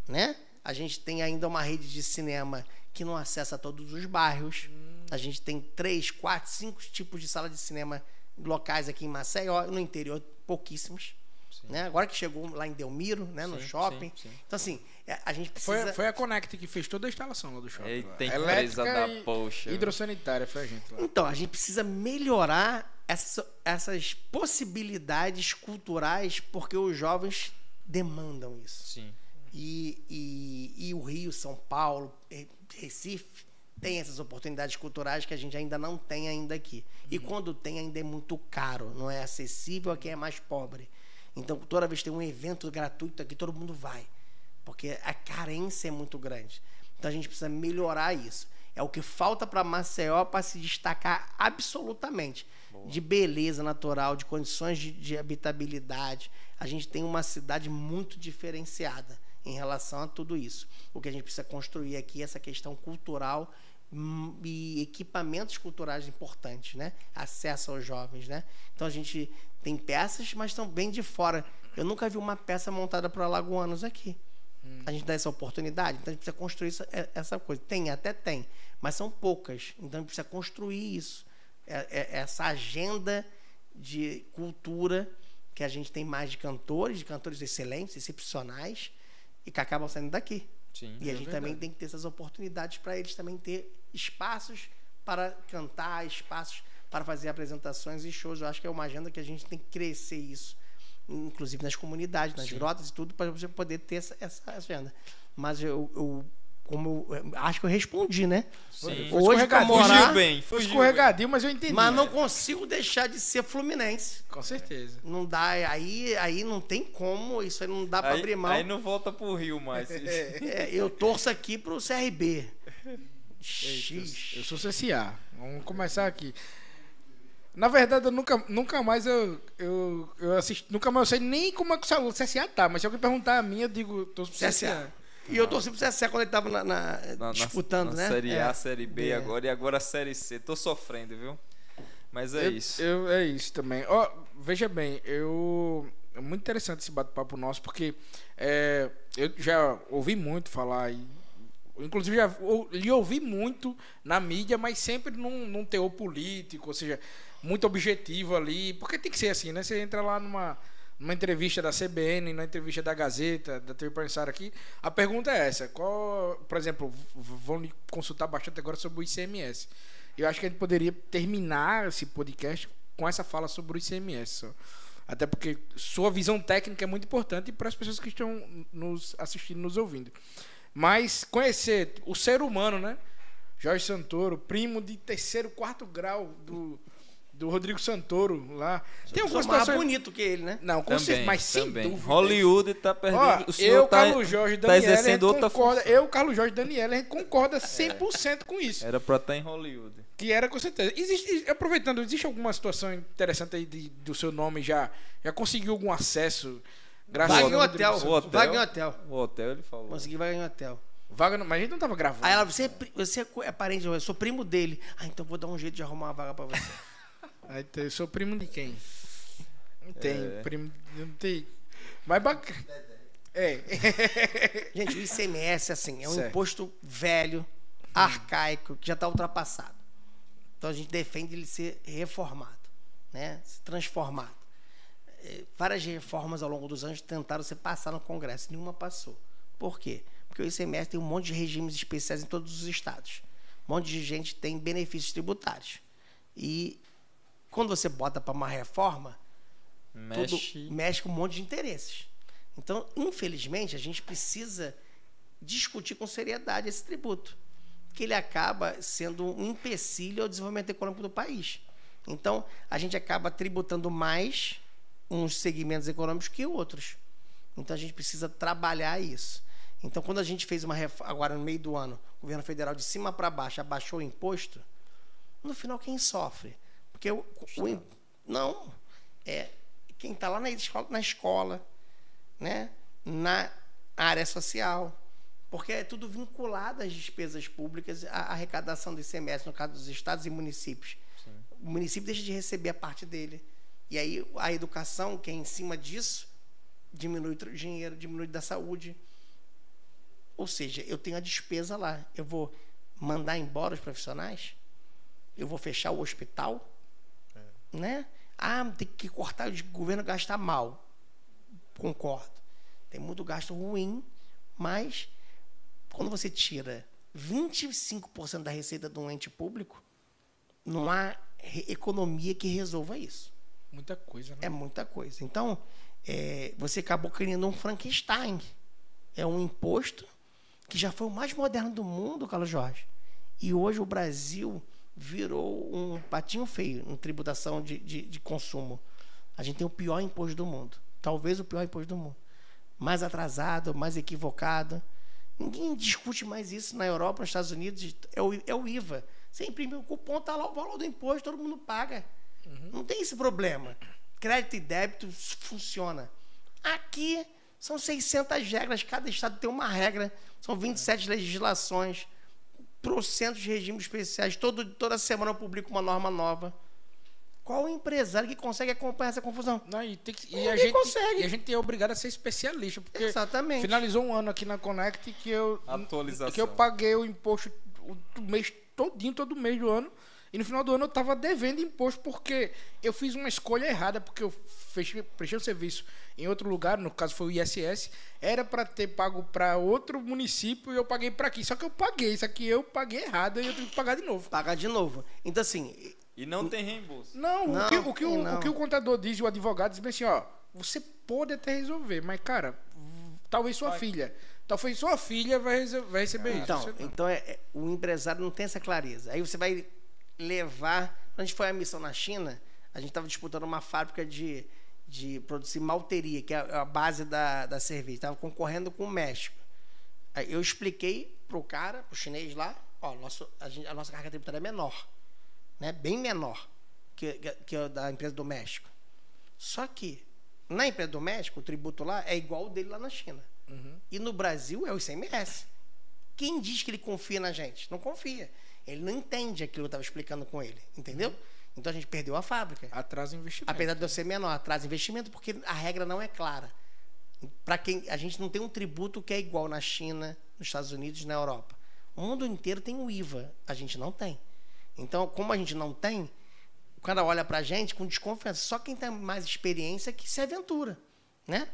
né? A gente tem ainda uma rede de cinema que não acessa todos os bairros. A gente tem 3, 4, 5 tipos de sala de cinema locais aqui em Maceió, no interior pouquíssimos. Né? Agora que chegou lá em Delmiro, né? No shopping. Sim. Então, assim, a gente precisa... Foi a Connect que fez toda a instalação lá do shopping. Eita, empresa da poxa. Hidrossanitária foi a gente lá. Então, a gente precisa melhorar essas possibilidades culturais, porque os jovens demandam isso. Sim. E o Rio, São Paulo, Recife, tem essas oportunidades culturais que a gente ainda não tem ainda aqui. E quando tem, ainda é muito caro, não é acessível a quem é mais pobre. Então, toda vez que tem um evento gratuito aqui, todo mundo vai. Porque a carência é muito grande. Então, a gente precisa melhorar isso. É o que falta para Maceió para se destacar absolutamente. Boa. De beleza natural, de condições de habitabilidade. A gente tem uma cidade muito diferenciada em relação a tudo isso. O que a gente precisa construir aqui é essa questão cultural e equipamentos culturais importantes, né? Acesso aos jovens, né? Então, a gente tem peças, mas estão bem de fora. Eu nunca vi uma peça montada para alagoanos aqui. A gente dá essa oportunidade, então a gente precisa construir essa coisa. Até tem, mas são poucas. Então a gente precisa construir isso. Essa agenda de cultura que a gente tem mais de cantores excelentes, excepcionais, e que acabam saindo daqui. Sim, e a gente também tem que ter essas oportunidades para eles também ter espaços para cantar, espaços para fazer apresentações e shows. Eu acho que é uma agenda que a gente tem que crescer isso, inclusive nas comunidades, nas grotas e tudo, para você poder ter essa agenda. Mas eu acho que eu respondi, né? Sim. Hoje para morar... Foi escorregadio, mas eu entendi. Mas não consigo deixar de ser fluminense. Com certeza. Não dá, aí não tem como, isso aí não dá para abrir mão. Aí não volta pro Rio mais. Eu torço aqui pro CRB. Eu sou CSA. Vamos começar aqui. Na verdade, eu nunca mais eu assisti, nunca mais eu sei nem como é que o CSA tá, mas se alguém perguntar a mim, eu digo, tô pro CSA. E eu torci pro CSA quando ele tava disputando, né? Série A, Série B agora e agora a Série C. Tô sofrendo, viu? Mas isso. É isso também. Ó, veja bem, é muito interessante esse bate-papo nosso, porque eu já ouvi muito falar, inclusive já lhe ouvi muito na mídia, mas sempre num teor político, ou seja, muito objetivo ali, porque tem que ser assim, né? Você entra lá numa entrevista da CBN, na entrevista da Gazeta, da TV Pensar aqui, a pergunta é essa: por exemplo, vão lhe consultar bastante agora sobre o ICMS. Eu acho que a gente poderia terminar esse podcast com essa fala sobre o ICMS. Só. Até porque sua visão técnica é muito importante para as pessoas que estão nos assistindo, nos ouvindo. Mas conhecer o ser humano, né? Jorge Santoro, primo de 3º, 4º grau do Rodrigo Santoro lá. Tem algumas mais situações... bonito que ele, né? Não, com certeza, mas sem dúvida. Hollywood tá perdendo. O senhor Carlos Jorge Daniela, concorda. Carlos Jorge Daniela, a gente concorda 100% com isso. Era pra estar em Hollywood. Que era com certeza. Aproveitando, existe alguma situação interessante aí do seu nome? Já conseguiu algum acesso? Vaga em hotel. Vaga em hotel. O hotel ele falou. Consegui vaga em hotel. Mas a gente não tava gravando. Aí ela, você é parente, eu sou primo dele. Então vou dar um jeito de arrumar uma vaga pra você. Aí, eu sou primo de quem? Não tem, primo. Não tem. Mas bacana. Gente, o ICMS, assim, é um imposto velho, arcaico, que já está ultrapassado. Então a gente defende ele ser reformado, né? Se transformado. Várias reformas ao longo dos anos tentaram ser passar no Congresso, nenhuma passou. Por quê? Porque o ICMS tem um monte de regimes especiais em todos os estados. Um monte de gente tem benefícios tributários. E quando você bota para uma reforma, mexe com um monte de interesses. Então, infelizmente, a gente precisa discutir com seriedade esse tributo, que ele acaba sendo um empecilho ao desenvolvimento econômico do país. Então, a gente acaba tributando mais uns segmentos econômicos que outros. Então, a gente precisa trabalhar isso. Então, quando a gente fez uma reforma, agora no meio do ano, o governo federal de cima para baixo abaixou o imposto, no final quem sofre? Porque quem está lá na escola, né? Na área social, porque é tudo vinculado às despesas públicas, à arrecadação do ICMS, no caso dos estados e municípios. Sim. O município deixa de receber a parte dele. E aí a educação, que é em cima disso, diminui o dinheiro, diminui da saúde. Ou seja, eu tenho a despesa lá. Eu vou mandar embora os profissionais? Eu vou fechar o hospital? Né? Tem que cortar, o governo gasta mal. Concordo. Tem muito gasto ruim, mas quando você tira 25% da receita de um ente público, não há economia que resolva isso. Muita coisa, né? É muita coisa. Então, você acabou criando um Frankenstein. É um imposto que já foi o mais moderno do mundo, Carlos Jorge. E hoje o Brasil virou um patinho feio em tributação de consumo. A gente tem o pior imposto do mundo. Talvez o pior imposto do mundo. Mais atrasado, mais equivocado. Ninguém discute mais isso na Europa, nos Estados Unidos. É o IVA. Você imprime o cupom, está lá o valor do imposto, todo mundo paga. Não tem esse problema. Crédito e débito funciona. Aqui são 600 regras, cada estado tem uma regra. São 27 legislações, trocentos de regimes especiais. Toda semana eu publico uma norma nova. Qual o empresário que consegue acompanhar essa confusão? Não, a gente é obrigado a ser especialista, porque exatamente. Finalizou um ano aqui na Connect que eu paguei o imposto o mês todinho, todo mês do ano, e no final do ano eu estava devendo imposto porque eu fiz uma escolha errada, porque eu prestei um serviço em outro lugar, no caso foi o ISS, era para ter pago para outro município e eu paguei para aqui, só que eu paguei, isso aqui eu paguei errado e eu tive que pagar de novo. Pagar de novo. Então assim... E não tem reembolso. O que o contador diz e o advogado diz assim, ó, você pode até resolver, mas, cara, talvez sua filha vai receber isso. Então o empresário não tem essa clareza. Aí você vai levar... Quando a gente foi à missão na China, a gente estava disputando uma fábrica de produzir malteria, que é a base da cerveja. Estava concorrendo com o México. Aí eu expliquei pro chinês lá, ó, a nossa carga tributária é menor. Né, bem menor que é da empresa do México. Só que na empresa do México, o tributo lá é igual o dele lá na China. E no Brasil é o ICMS. Quem diz que ele confia na gente? Não confia. Ele não entende aquilo que eu estava explicando com ele. Entendeu? Então a gente perdeu a fábrica. Atrasa investimento. Apesar de eu ser menor, atrasa investimento, porque a regra não é clara. Para quem a gente não tem um tributo que é igual na China, nos Estados Unidos e na Europa. O mundo inteiro tem o IVA, a gente não tem. Então, como a gente não tem, o cara olha para a gente com desconfiança. Só quem tem mais experiência que se aventura, né?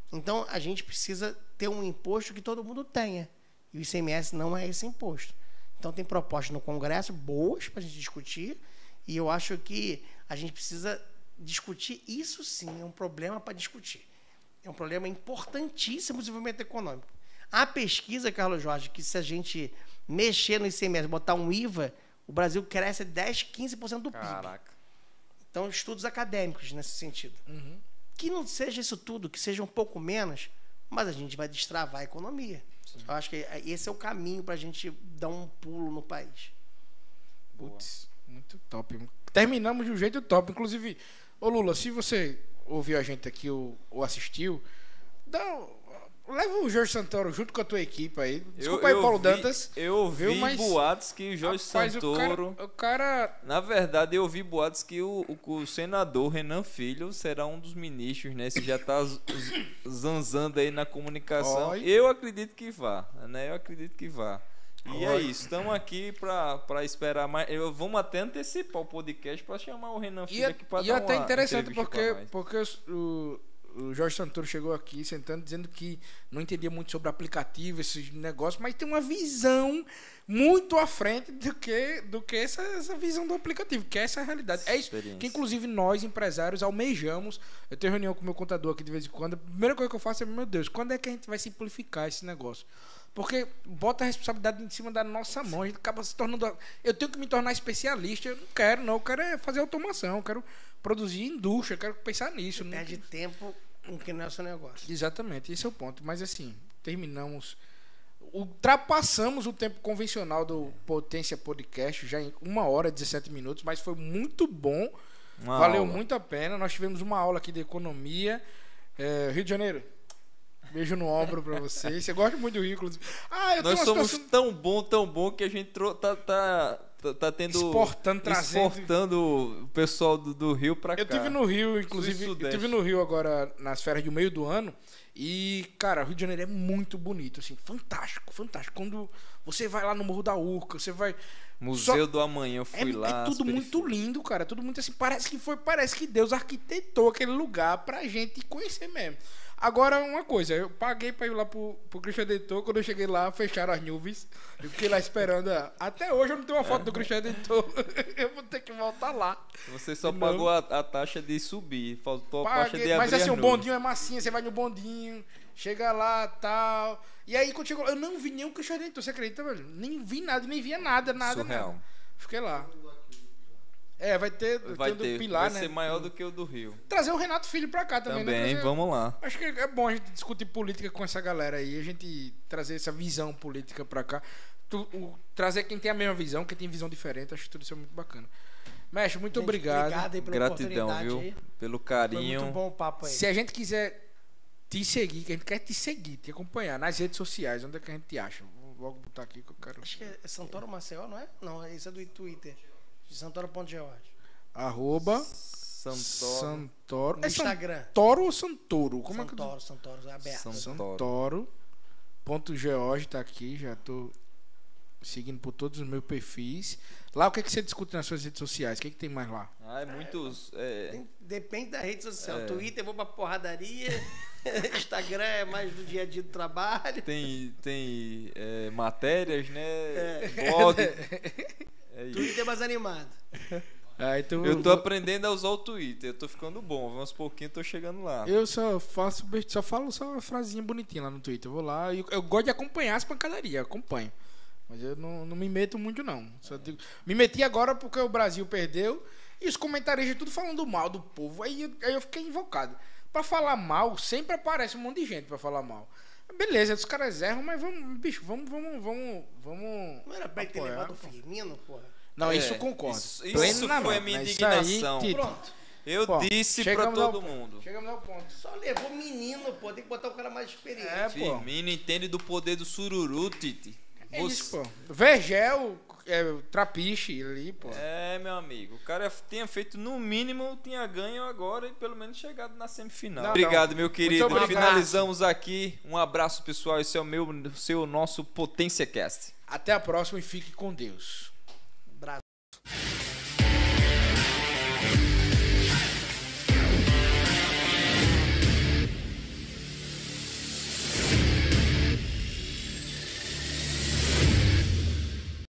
Então, a gente precisa ter um imposto que todo mundo tenha. E o ICMS não é esse imposto. Então, tem propostas no Congresso boas para a gente discutir. E eu acho que a gente precisa discutir. Isso sim é um problema para discutir. É um problema importantíssimo no desenvolvimento econômico. Há pesquisa, Carlos Jorge, que se a gente mexer no ICMS, botar um IVA, o Brasil cresce 10, 15% do PIB. Caraca. Então, estudos acadêmicos nesse sentido. Que não seja isso tudo, que seja um pouco menos, mas a gente vai destravar a economia. Sim. Eu acho que esse é o caminho para a gente dar um pulo no país. Putz, muito top. Terminamos de um jeito top. Inclusive, Lula, se você ouviu a gente aqui ou assistiu, leva o Jorge Santoro junto com a tua equipe aí. Desculpa aí, Paulo Dantas. Eu ouvi boatos que o Jorge Santoro... O cara... Na verdade, eu ouvi boatos que o senador Renan Filho será um dos ministros, né? Você já está zanzando aí na comunicação. Oi. Eu acredito que vá, né? E é isso, estamos aqui para esperar mais. Vamos até antecipar o podcast para chamar o Renan Filho aqui para dar uma até interessante entrevista porque o Jorge Santoro chegou aqui sentando dizendo que não entendia muito sobre aplicativo, esses negócios, mas tem uma visão muito à frente do que essa visão do aplicativo, que é essa realidade. É isso que, inclusive, nós, empresários, almejamos. Eu tenho reunião com o meu contador aqui de vez em quando. A primeira coisa que eu faço é, meu Deus, quando é que a gente vai simplificar esse negócio? Porque bota a responsabilidade em cima da nossa mão. A gente acaba se tornando... Eu tenho que me tornar especialista. Eu não quero, não. Eu quero é fazer automação. Eu quero produzir indústria. Eu quero pensar nisso. Você perde tempo com que não é o seu negócio. Exatamente. Esse é o ponto. Mas, assim, ultrapassamos o tempo convencional do Potência Podcast, já em 1h e 17 minutos, mas foi muito bom. Valeu muito a pena. Nós tivemos uma aula aqui de economia. Rio de Janeiro. Beijo no ombro pra vocês. Você gosta muito do Rio, inclusive. Nós somos tão bom que a gente tá tendo... Exportando o pessoal do Rio pra cá. Eu estive no Rio, inclusive. Eu estive no Rio agora, nas férias do meio do ano. E, cara, o Rio de Janeiro é muito bonito, assim. Fantástico, fantástico. Quando você vai lá no Morro da Urca, você vai... Museu do Amanhã, eu fui lá. É tudo muito lindo, cara. Tudo muito assim. Parece que Deus arquitetou aquele lugar pra gente conhecer mesmo. Agora, uma coisa, eu paguei pra ir lá pro Cristo Redentor. Quando eu cheguei lá, fecharam as nuvens. Eu fiquei lá esperando. Até hoje eu não tenho uma foto do Cristo Redentor. Eu vou ter que voltar lá. Você só pagou a taxa de subir. Faltou a taxa de abrir. Mas assim, o bondinho é massinha. Você vai no bondinho, chega lá e tal. E aí, quando chegou, eu não vi nem o Cristo Redentor. Você acredita, velho? Nem vi nada, nem via nada. Surreal. Nada. Fiquei lá. Vai ter do Pilar, vai ser maior do que o do Rio. Trazer o Renato Filho pra cá também, né? Vamos lá. Acho que é bom a gente discutir política com essa galera aí, a gente trazer essa visão política pra cá. Trazer quem tem a mesma visão, quem tem visão diferente, acho que tudo isso é muito bacana. Mestre, muito obrigado. Obrigado aí pela Gratidão, viu? Aí. Pelo carinho. Foi muito bom o papo aí. Se a gente quiser te seguir, que a gente quer te seguir, te acompanhar nas redes sociais, onde é que a gente te acha? Vou logo botar aqui que eu quero. Acho que é Santoro Maceió, não é? Não, esse é do Twitter. Santoro.george. Santoro. No Instagram. Santoro ou Santoro? Como Santoro, é aberto. Santoro.george tá aqui, já tô seguindo por todos os meus perfis. Lá, o que é que você discute nas suas redes sociais? O que é que tem mais lá? Muitos... Depende da rede social. Twitter eu vou pra porradaria. Instagram é mais do dia a dia do trabalho. Tem matérias, né? Blog. Twitter é mais animado. Então eu tô aprendendo a usar o Twitter. Eu tô ficando bom. Uns pouquinhos eu tô chegando lá. Eu só falo uma frasinha bonitinha lá no Twitter. Eu vou lá e eu gosto de acompanhar as pancadarias. Acompanho. Mas eu não me meto muito, não. Me meti agora porque o Brasil perdeu e os comentaristas tudo falando mal do povo. Aí eu fiquei invocado. Pra falar mal, sempre aparece um monte de gente pra falar mal. Beleza, os caras erram, mas vamos. Não era pra ter levado o Firmino, porra? Não, isso eu concordo. Isso foi a minha indignação. Aí, Pronto. Eu disse pra todo mundo. Chegamos ao ponto. Só levou menino, pô. Tem que botar o cara mais experiente. Firmino entende do poder do sururu, Tite. É isso, pô. Vergel, Trapiche ali, pô. Meu amigo. O cara tinha feito, no mínimo, tinha ganho agora e pelo menos chegado na semifinal. Não, obrigado, meu querido. obrigado. Finalizamos aqui. Um abraço, pessoal. Esse é o nosso Potência Cast. Até a próxima e fique com Deus.